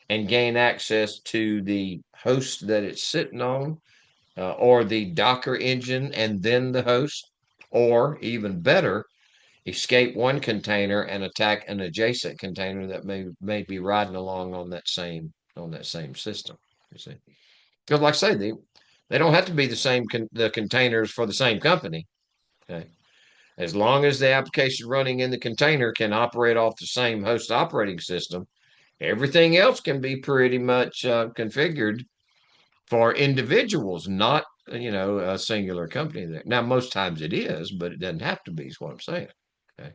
and gain access to the host that it's sitting on, or the Docker engine and then the host, or even better, escape one container and attack an adjacent container that may be riding along on that same system. You see, because like I say, they don't have to be the same the containers for the same company. Okay, as long as the application running in the container can operate off the same host operating system, everything else can be pretty much configured for individuals, not a singular company there. Now, most times it is, but it doesn't have to be, is what I'm saying. Okay.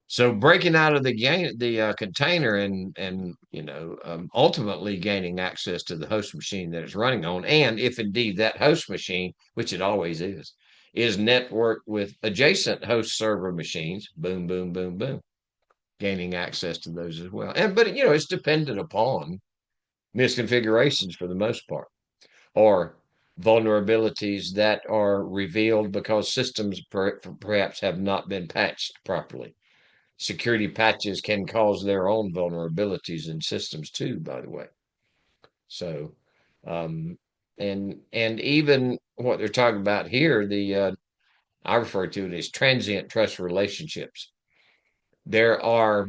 So breaking out of the container and ultimately gaining access to the host machine that it's running on, and if indeed that host machine, which it always is networked with adjacent host server machines, boom, boom, boom, boom, gaining access to those as well. But it's dependent upon misconfigurations for the most part, or vulnerabilities that are revealed because systems perhaps have not been patched properly. Security patches can cause their own vulnerabilities in systems too, by the way. So, and even what they're talking about here, I refer to it as transient trust relationships. There are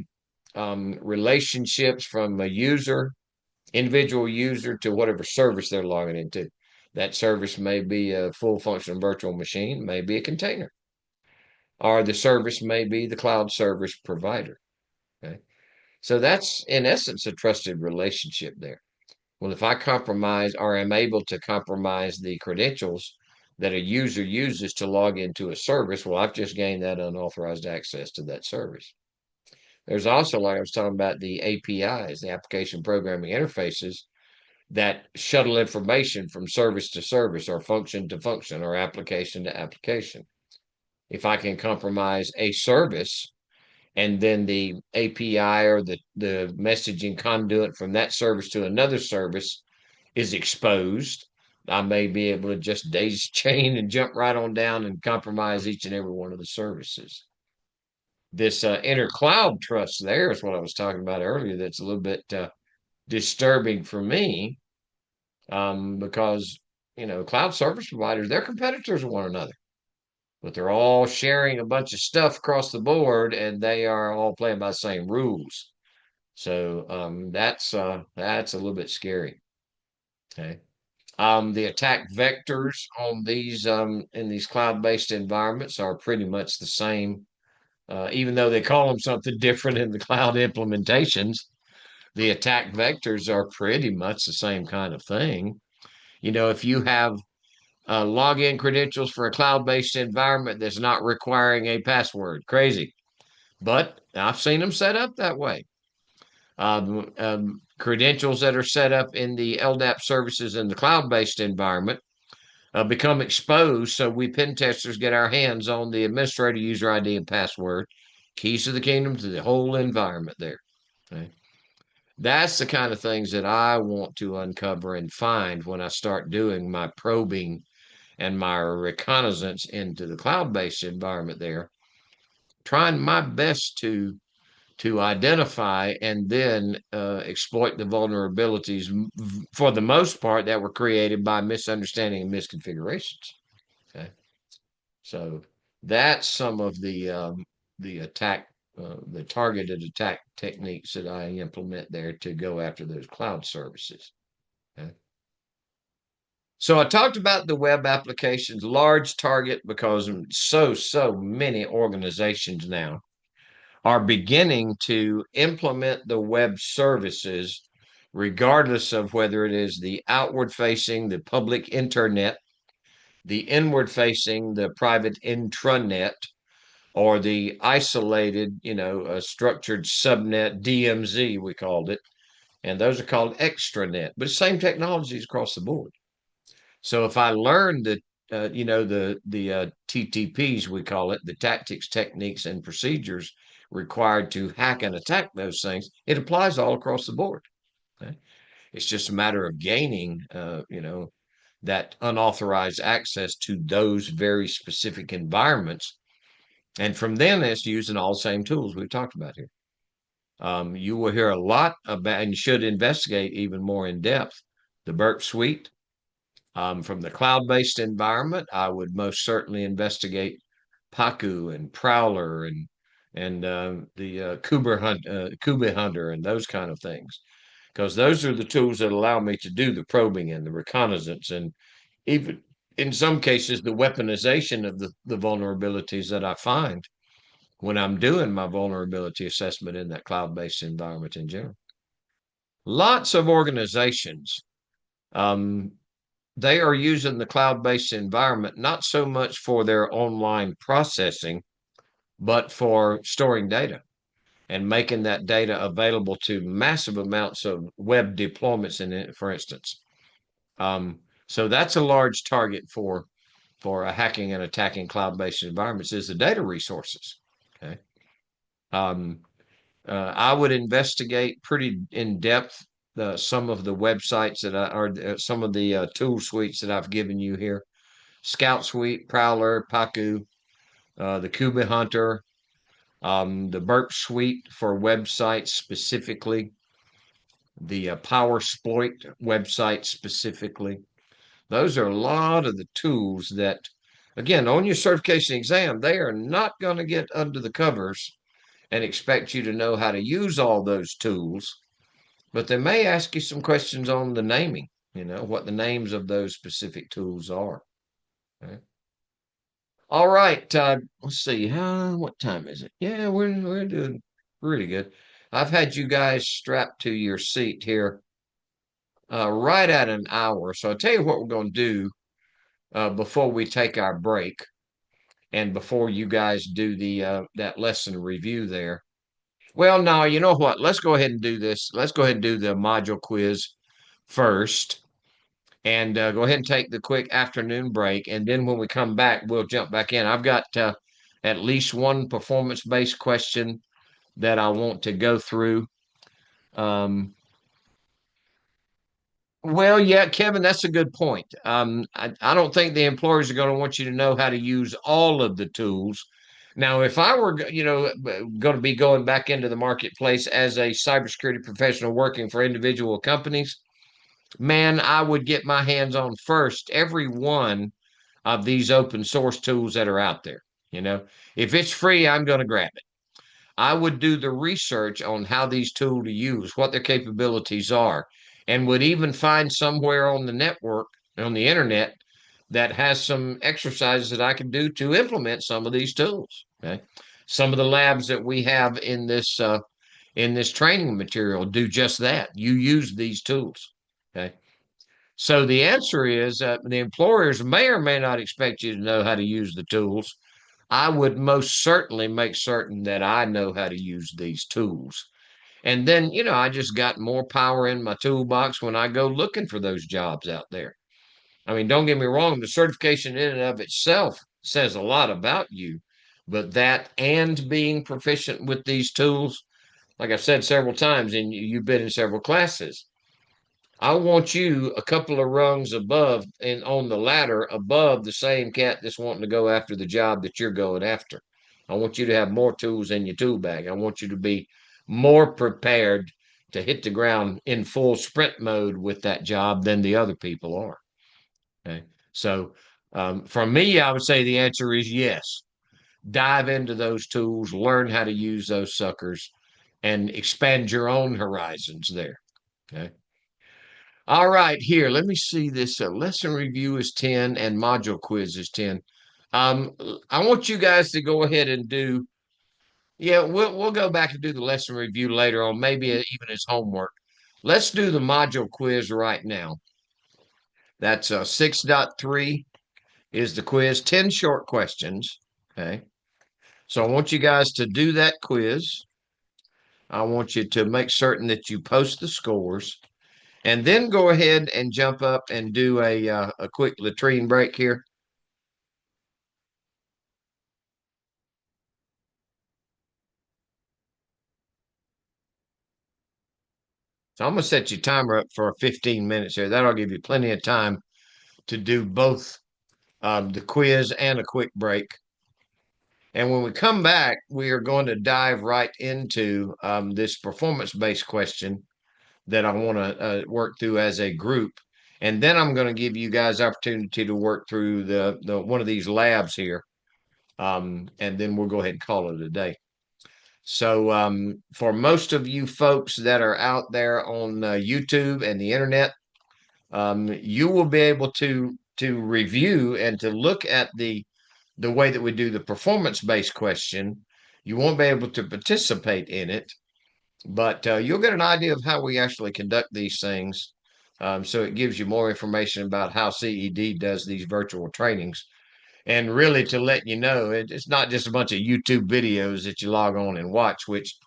relationships from a individual user to whatever service they're logging into. That service may be a full function virtual machine, may be a container. or the service may be the cloud service provider. Okay. So that's in essence a trusted relationship there. Well, if I compromise or am able to compromise the credentials that a user uses to log into a service, well, I've just gained that unauthorized access to that service. There's also, like I was talking about, the APIs, the application programming interfaces that shuttle information from service to service or function to function or application to application. If I can compromise a service and then the API or the messaging conduit from that service to another service is exposed, I may be able to just daisy chain and jump right on down and compromise each and every one of the services. This inter-cloud trust there is what I was talking about earlier. That's a little bit disturbing for me because cloud service providers, they're competitors of one another, but they're all sharing a bunch of stuff across the board, and they are all playing by the same rules. So that's a little bit scary. Okay. The attack vectors on these in these cloud-based environments are pretty much the same, even though they call them something different in the cloud implementations. The attack vectors are pretty much the same kind of thing. If you have login credentials for a cloud-based environment that's not requiring a password, crazy. But I've seen them set up that way. Credentials that are set up in the LDAP services in the cloud-based environment become exposed. So we pen testers get our hands on the administrator user ID and password, keys to the kingdom to the whole environment there. Okay. That's the kind of things that I want to uncover and find when I start doing my probing and my reconnaissance into the cloud-based environment there, trying my best to identify and then exploit the vulnerabilities for the most part that were created by misunderstanding and misconfigurations. Okay, so that's some of the attack, the targeted attack techniques that I implement there to go after those cloud services. Okay. So I talked about the web applications, large target, because so many organizations now are beginning to implement the web services, regardless of whether it is the outward facing, the public internet, the inward facing, the private intranet, or the isolated, structured subnet, DMZ, we called it. And those are called extranet, but same technologies across the board. So if I learn the TTPs, we call it, the tactics, techniques, and procedures required to hack and attack those things, it applies all across the board. Okay? It's just a matter of gaining, that unauthorized access to those very specific environments. And from then, it's using all the same tools we've talked about here. You will hear a lot about, and should investigate even more in depth, the Burp Suite. From the cloud-based environment, I would most certainly investigate Pacu and Prowler and the Kuba Hunter and those kind of things, because those are the tools that allow me to do the probing and the reconnaissance, and even in some cases the weaponization of the vulnerabilities that I find when I'm doing my vulnerability assessment in that cloud-based environment in general. Lots of organizations. Um, they are using the cloud-based environment not so much for their online processing, but for storing data and making that data available to massive amounts of web deployments in it, for instance. So that's a large target for hacking and attacking cloud-based environments is the data resources. Okay. I would investigate pretty in depth some of the websites that some of the tool suites that I've given you here. Scout Suite, Prowler, Pacu, the Kuba Hunter, the Burp Suite for websites specifically, the PowerSploit website specifically. Those are a lot of the tools that, again, on your certification exam, they are not going to get under the covers and expect you to know how to use all those tools, but they may ask you some questions on the naming, what the names of those specific tools are. Okay. All right. Let's see. What time is it? Yeah, we're doing really good. I've had you guys strapped to your seat here right at an hour. So I'll tell you what we're going to do before we take our break and before you guys do the that lesson review there. Well, no, you know what? Let's go ahead and do this. Let's go ahead and do the module quiz first and go ahead and take the quick afternoon break. And then when we come back, we'll jump back in. I've got at least one performance-based question that I want to go through. Um, well, yeah, Kevin, that's a good point. I don't think the employers are going to want you to know how to use all of the tools. Now, if I were, going to be going back into the marketplace as a cybersecurity professional working for individual companies, man, I would get my hands on first every one of these open source tools that are out there. You know, if it's free, I'm going to grab it. I would do the research on how these tools to use, what their capabilities are, and would even find somewhere on the network, on the internet, that has some exercises that I can do to implement some of these tools. Okay. Some of the labs that we have in this training material do just that. You use these tools. Okay. So the answer is the employers may or may not expect you to know how to use the tools. I would most certainly make certain that I know how to use these tools. And then, I just got more power in my toolbox when I go looking for those jobs out there. I mean, don't get me wrong, the certification in and of itself says a lot about you, but that and being proficient with these tools, like I've said several times, and you've been in several classes, I want you a couple of rungs above and on the ladder above the same cat that's wanting to go after the job that you're going after. I want you to have more tools in your tool bag. I want you to be more prepared to hit the ground in full sprint mode with that job than the other people are. Okay. So, for me, I would say the answer is yes. Dive into those tools, learn how to use those suckers, and expand your own horizons there. Okay. All right, here, let me see this. Lesson review is 10 and module quiz is 10. Um, I want you guys to go ahead and do, yeah, we'll go back and do the lesson review later on, maybe even as homework. Let's do the module quiz right now. That's 6.3 is the quiz, 10 short questions. Okay. So I want you guys to do that quiz. I want you to make certain that you post the scores. And then go ahead and jump up and do a quick latrine break here. So I'm going to set your timer up for 15 minutes here. That'll give you plenty of time to do both the quiz and a quick break. And when we come back, we are going to dive right into this performance-based question that I want to work through as a group. And then I'm going to give you guys opportunity to work through the one of these labs here. And then we'll go ahead and call it a day. So, for most of you folks that are out there on YouTube and the internet, you will be able to review and to look at the way that we do the performance-based question. You won't be able to participate in it, but you'll get an idea of how we actually conduct these things. So it gives you more information about how CED does these virtual trainings. And really, to let you know, it's not just a bunch of YouTube videos that you log on and watch, which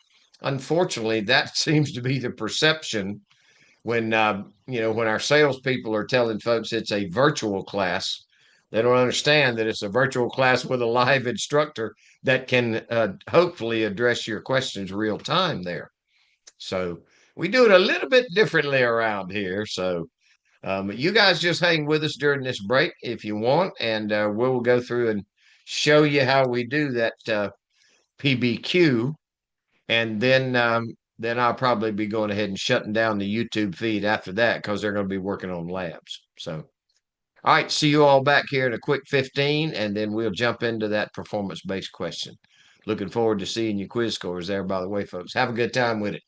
unfortunately, that seems to be the perception when, when our salespeople are telling folks it's a virtual class. They don't understand that it's a virtual class with a live instructor that can hopefully address your questions real time there. So we do it a little bit differently around here. So you guys just hang with us during this break if you want, and we'll go through and show you how we do that PBQ, and then I'll probably be going ahead and shutting down the YouTube feed after that because they're going to be working on labs. So, all right, see you all back here in a quick 15, and then we'll jump into that performance-based question. Looking forward to seeing your quiz scores there, by the way, folks. Have a good time with it.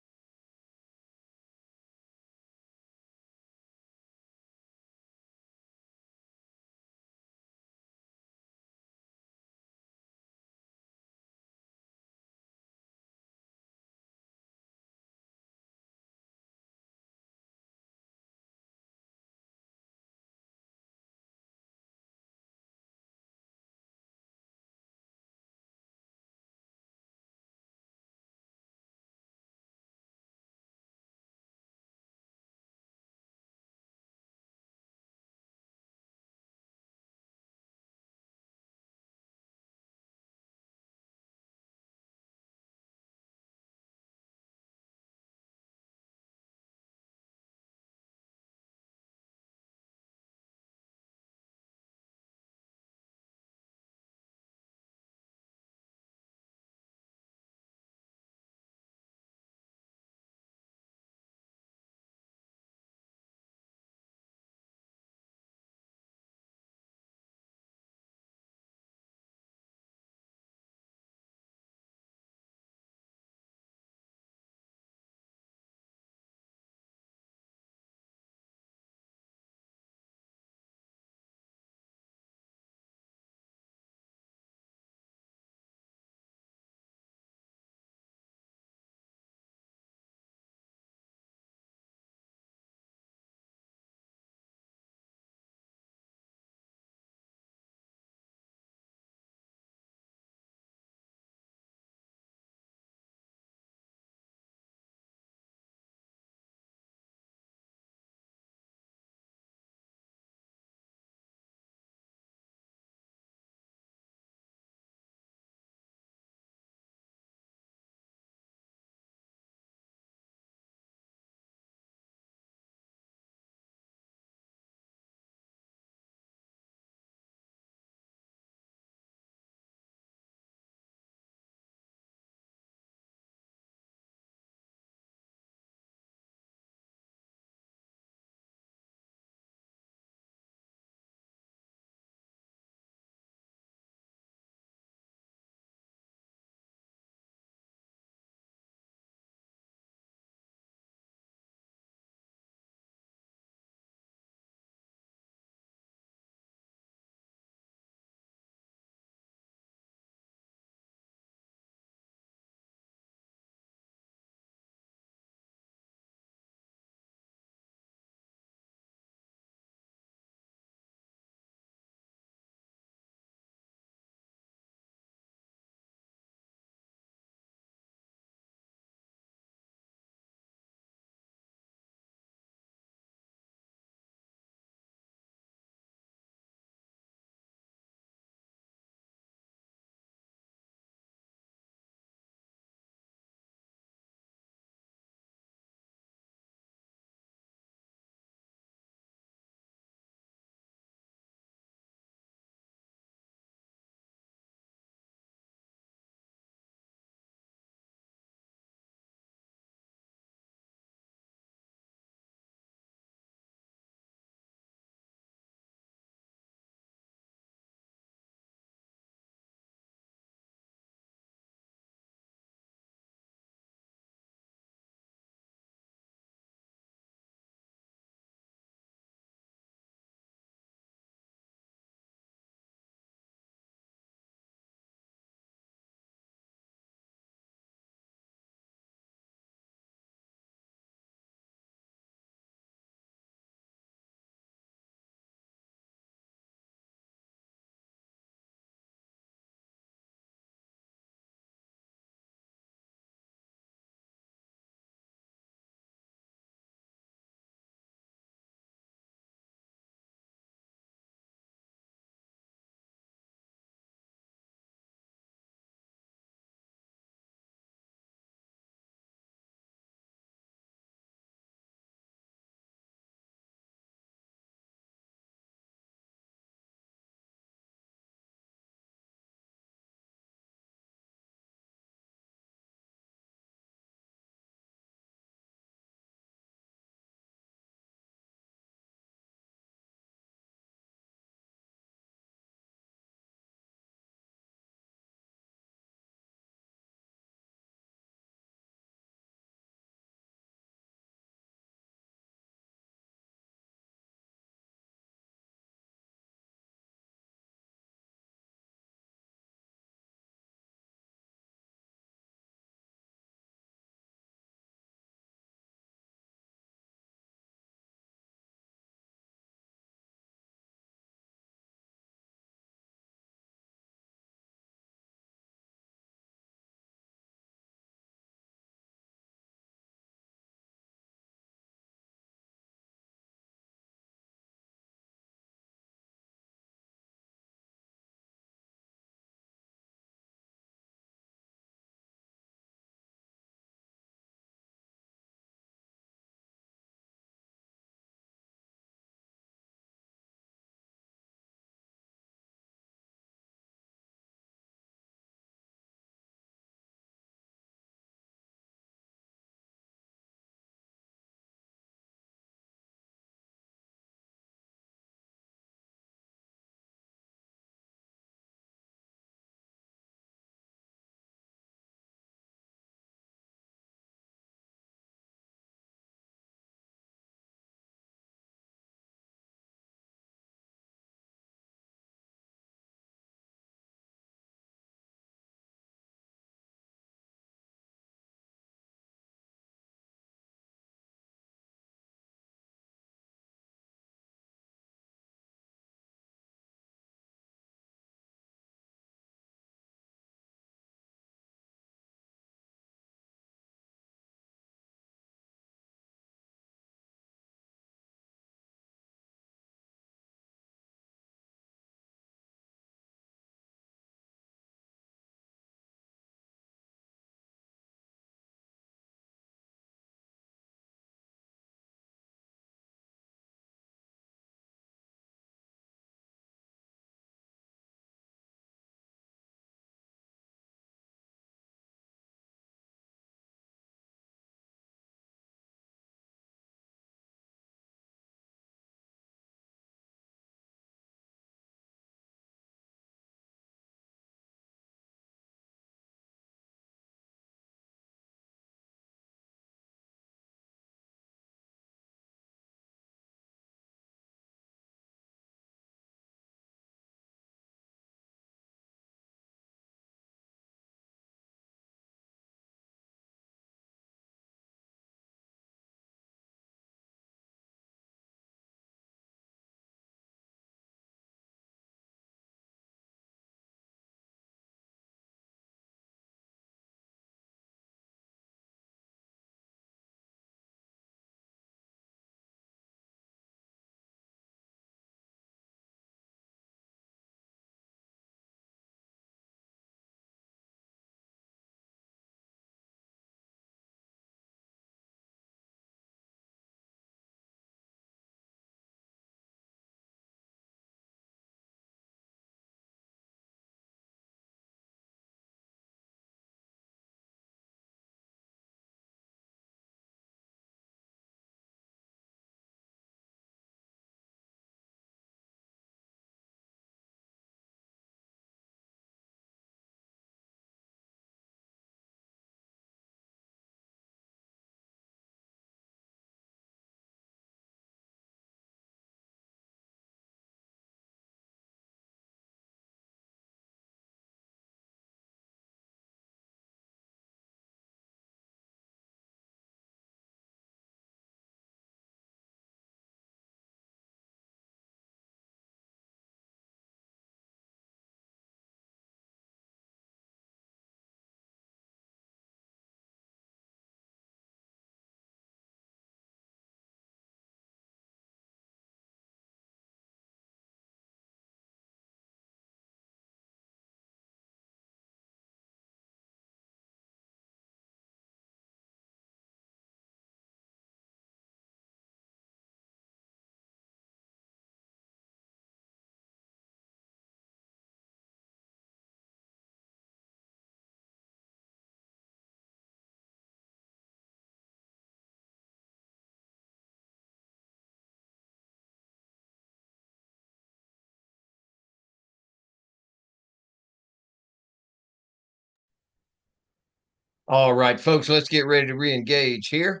All right, folks, let's get ready to re-engage here.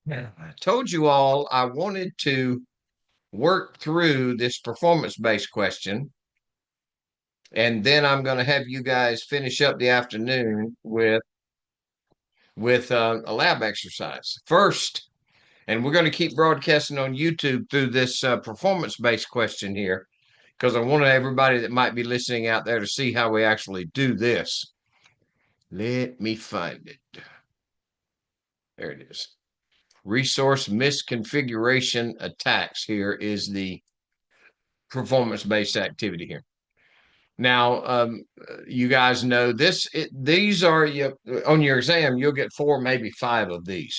Yeah. I told you all I wanted to work through this performance-based question, and then I'm going to have you guys finish up the afternoon with a lab exercise. First, and we're going to keep broadcasting on YouTube through this performance-based question here, because I want everybody that might be listening out there to see how we actually do this. Let me find it. There it is. Resource misconfiguration attacks here is the performance-based activity here. Now, you guys know this. These are on your exam. You'll get 4, maybe 5 of these.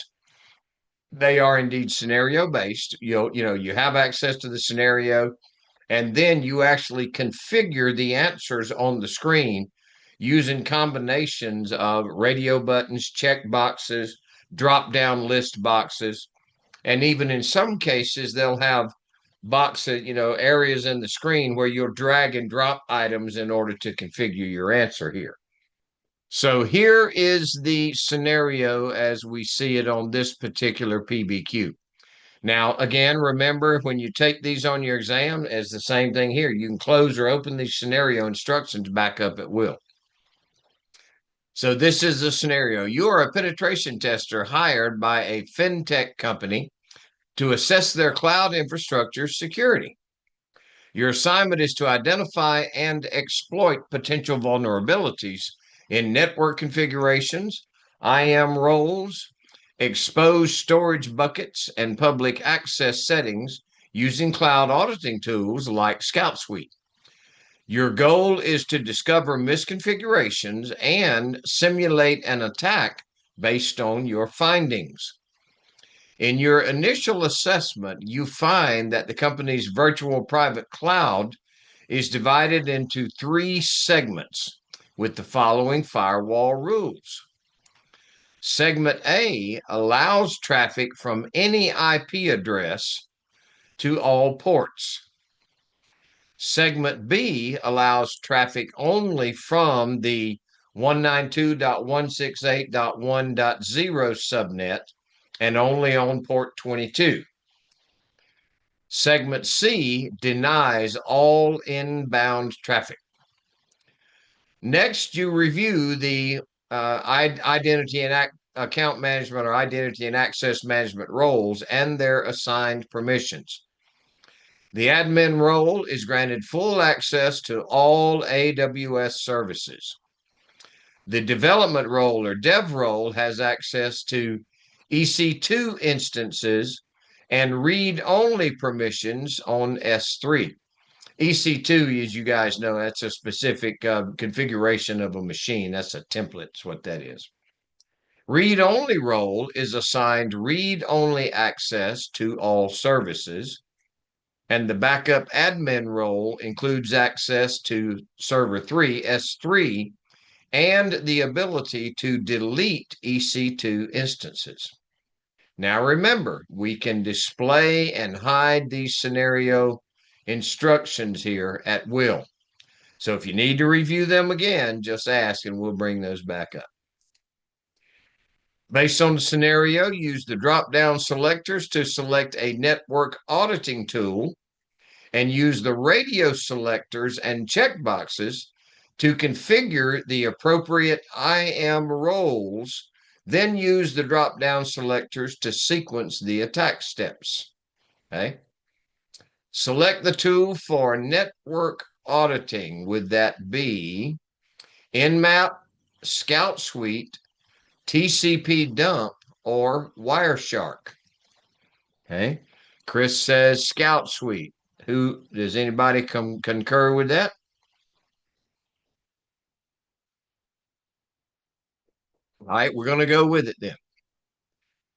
They are indeed scenario-based. You have access to the scenario, and then you actually configure the answers on the screen using combinations of radio buttons, check boxes, drop-down list boxes, and even in some cases they'll have boxes, areas in the screen where you'll drag and drop items in order to configure your answer here. So here is the scenario as we see it on this particular PBQ. Now, again, remember when you take these on your exam, it's the same thing here. You can close or open these scenario instructions back up at will. So this is the scenario. You are a penetration tester hired by a fintech company to assess their cloud infrastructure security. Your assignment is to identify and exploit potential vulnerabilities in network configurations, IAM roles, exposed storage buckets, and public access settings using cloud auditing tools like Scout Suite. Your goal is to discover misconfigurations and simulate an attack based on your findings. In your initial assessment, you find that the company's virtual private cloud is divided into 3 segments with the following firewall rules. Segment A allows traffic from any IP address to all ports. Segment B allows traffic only from the 192.168.1.0 subnet and only on port 22. Segment C denies all inbound traffic. Next, you review the identity and account management or identity and access management roles and their assigned permissions. The admin role is granted full access to all AWS services. The development role or dev role has access to EC2 instances and read-only permissions on S3. EC2, as you guys know, that's a specific configuration of a machine. That's a template, is what that is. Read-only role is assigned read-only access to all services. And the backup admin role includes access to server 3, S3, and the ability to delete EC2 instances. Now remember, we can display and hide these scenario instructions here at will. So if you need to review them again, just ask and we'll bring those back up. Based on the scenario, use the drop-down selectors to select a network auditing tool and use the radio selectors and checkboxes to configure the appropriate IAM roles, then use the drop-down selectors to sequence the attack steps. Okay. Select the tool for network auditing. Would that be Nmap, Scout Suite, TCP dump, or Wireshark? Okay. Chris says Scout Suite. Does anybody concur with that? All right, we're going to go with it then.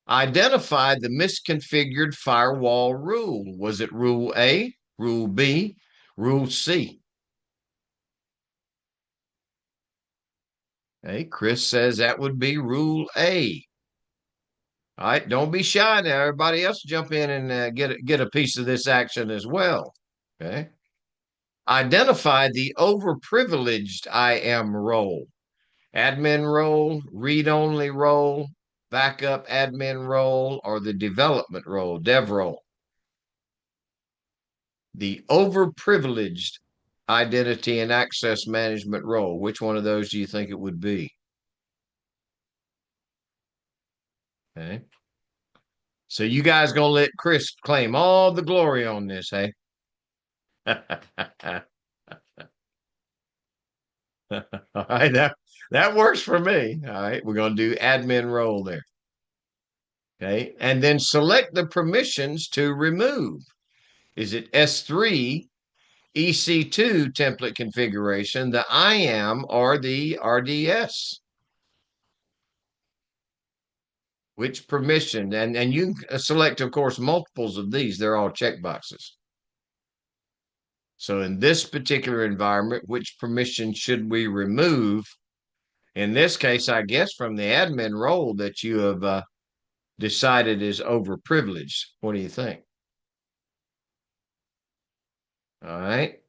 Identify the misconfigured firewall rule. Was it rule A, rule B, rule C? Okay, Chris says that would be rule A. All right, don't be shy now. Everybody else jump in and get a piece of this action as well. Okay. Identify the overprivileged IAM role. Admin role, read-only role, backup admin role, or the development role, dev role. The overprivileged identity and access management role. Which one of those do you think it would be? Okay. So you guys gonna let Chris claim all the glory on this, hey? All right, that works for me. All right, we're gonna do admin role there. Okay, and then select the permissions to remove. Is it S3, EC2 template configuration, the IAM, or the RDS? Which permission? And you can select, of course, multiples of these. They're all checkboxes. So in this particular environment, which permission should we remove? In this case, I guess from the admin role that you have decided is overprivileged. What do you think? All right.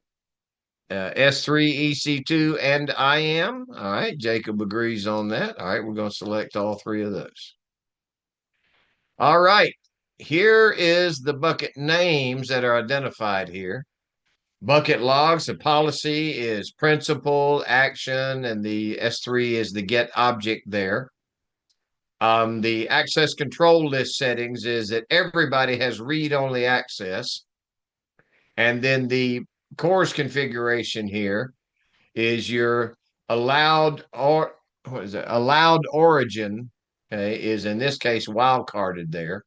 S3, EC2, and IAM. All right. Jacob agrees on that. All right. We're going to select all three of those. All right. Here is the bucket names that are identified here. Bucket logs, the policy is principal, action, and the S3 is the get object there. The access control list settings is that everybody has read-only access. And then the CORS configuration here is your allowed or what is it? Allowed origin, okay, is in this case wildcarded there.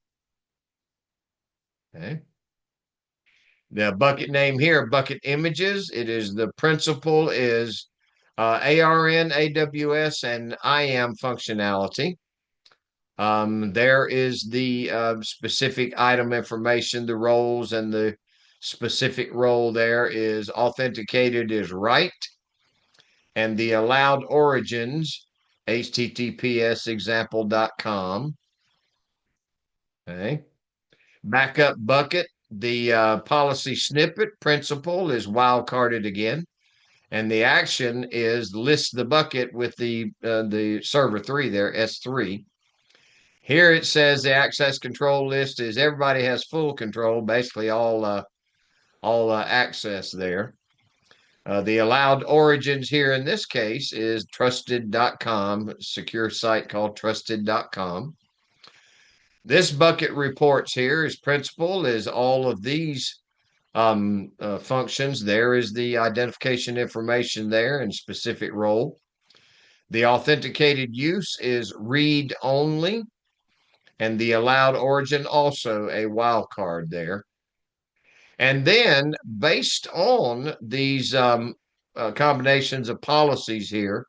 Okay. The bucket name here, bucket images, it is the principal is ARN, AWS, and IAM functionality. There is the specific item information, the roles, and the specific role there is authenticated is right. And the allowed origins, https example.com. Okay. Backup bucket, the policy snippet principal is wildcarded again. And the action is list the bucket with the server 3 there, S3. Here it says the access control list is everybody has full control, basically all access there. The allowed origins here in this case is trusted.com, secure site called trusted.com. This bucket reports here is principal is all of these functions. There is the identification information there and specific role. The authenticated use is read only, and the allowed origin also a wildcard there. And then based on these combinations of policies here,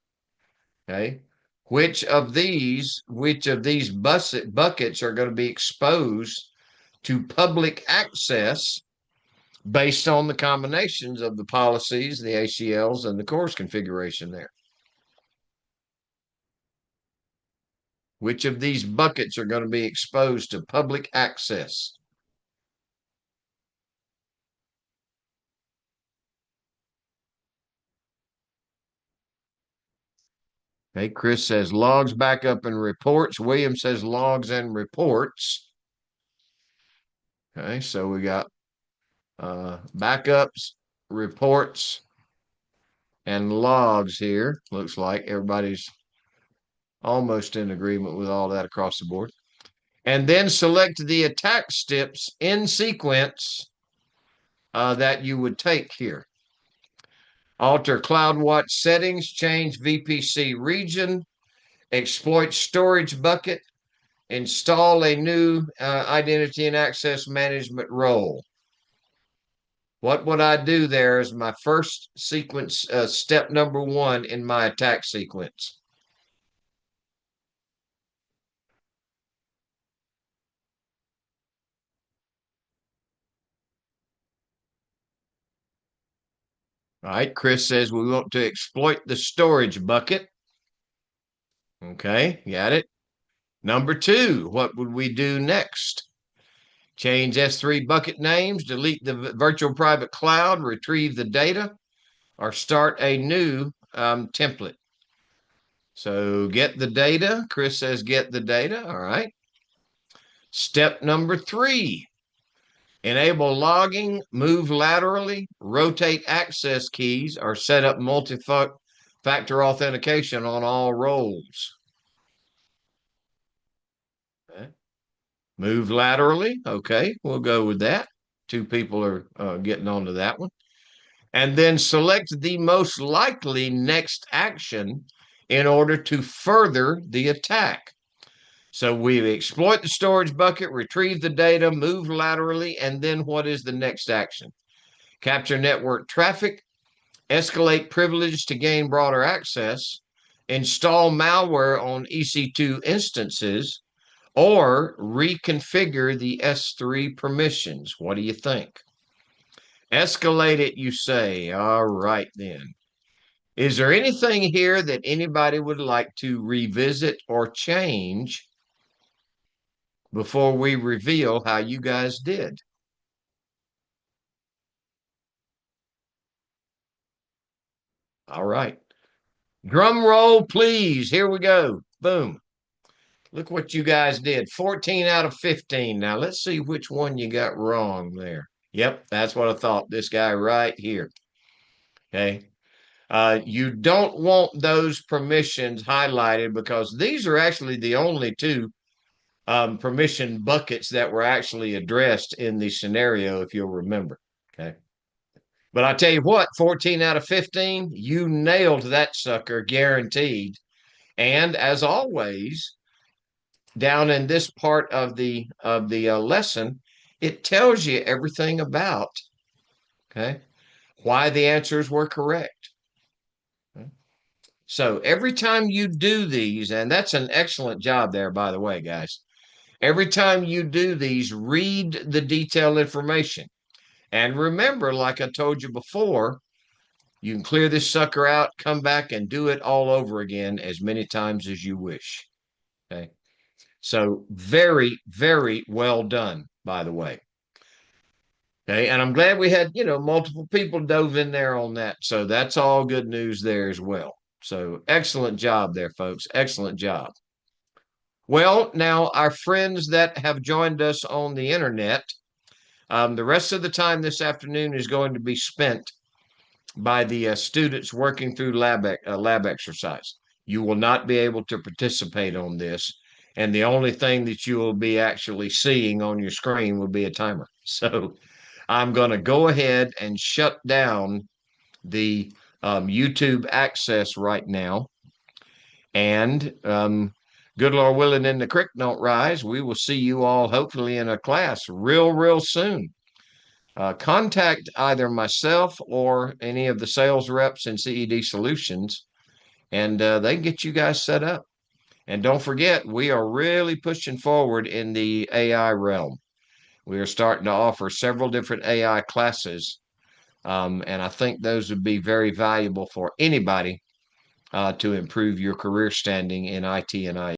okay, which of these buckets are going to be exposed to public access based on the combinations of the policies, the ACLs, and the CORS configuration there. Which of these buckets are going to be exposed to public access? Okay, Chris says logs, backup, and reports. William says logs and reports. Okay, so we got backups, reports, and logs here. Looks like everybody's almost in agreement with all that across the board. And then select the attack steps in sequence that you would take here. Alter CloudWatch settings, change VPC region, exploit storage bucket, install a new identity and access management role. What would I do there is my first sequence, step number 1 in my attack sequence. All right, Chris says we want to exploit the storage bucket. Okay, got it. Number 2, what would we do next? Change S3 bucket names, delete the virtual private cloud, retrieve the data, or start a new template. So get the data. Chris says get the data. All right. Step number 3, enable logging, move laterally, rotate access keys, or set up multi-factor authentication on all roles. Okay. Move laterally. Okay, we'll go with that. 2 people are getting onto that one. And then select the most likely next action in order to further the attack. So we exploit the storage bucket, retrieve the data, move laterally, and then what is the next action? Capture network traffic, escalate privilege to gain broader access, install malware on EC2 instances, or reconfigure the S3 permissions. What do you think? Escalate it, you say. All right, then. Is there anything here that anybody would like to revisit or change before we reveal how you guys did? All right. Drum roll, please. Here we go. Boom. Look what you guys did. 14 out of 15. Now let's see which one you got wrong there. Yep, that's what I thought. This guy right here. Okay. You don't want those permissions highlighted because these are actually the only 2 permission buckets that were actually addressed in the scenario, if you'll remember. Okay. But I tell you what, 14 out of 15, you nailed that sucker, guaranteed. And as always, down in this part of the lesson, it tells you everything about, okay, why the answers were correct. Okay. So every time you do these, and that's an excellent job there, by the way, guys. Every time you do these, read the detailed information. And remember, like I told you before, you can clear this sucker out, come back and do it all over again as many times as you wish. Okay. So very, very well done, by the way. Okay. And I'm glad we had, multiple people dove in there on that. So that's all good news there as well. So excellent job there, folks. Excellent job. Well, now our friends that have joined us on the internet, the rest of the time this afternoon is going to be spent by the students working through lab exercise. You will not be able to participate on this. And the only thing that you will be actually seeing on your screen will be a timer. So I'm going to go ahead and shut down the YouTube access right now. And good Lord willing, and the creek don't rise, we will see you all hopefully in a class real soon. Contact either myself or any of the sales reps in CED Solutions, and they can get you guys set up. And don't forget, we are really pushing forward in the AI realm. We are starting to offer several different AI classes, and I think those would be very valuable for anybody to improve your career standing in IT and IT.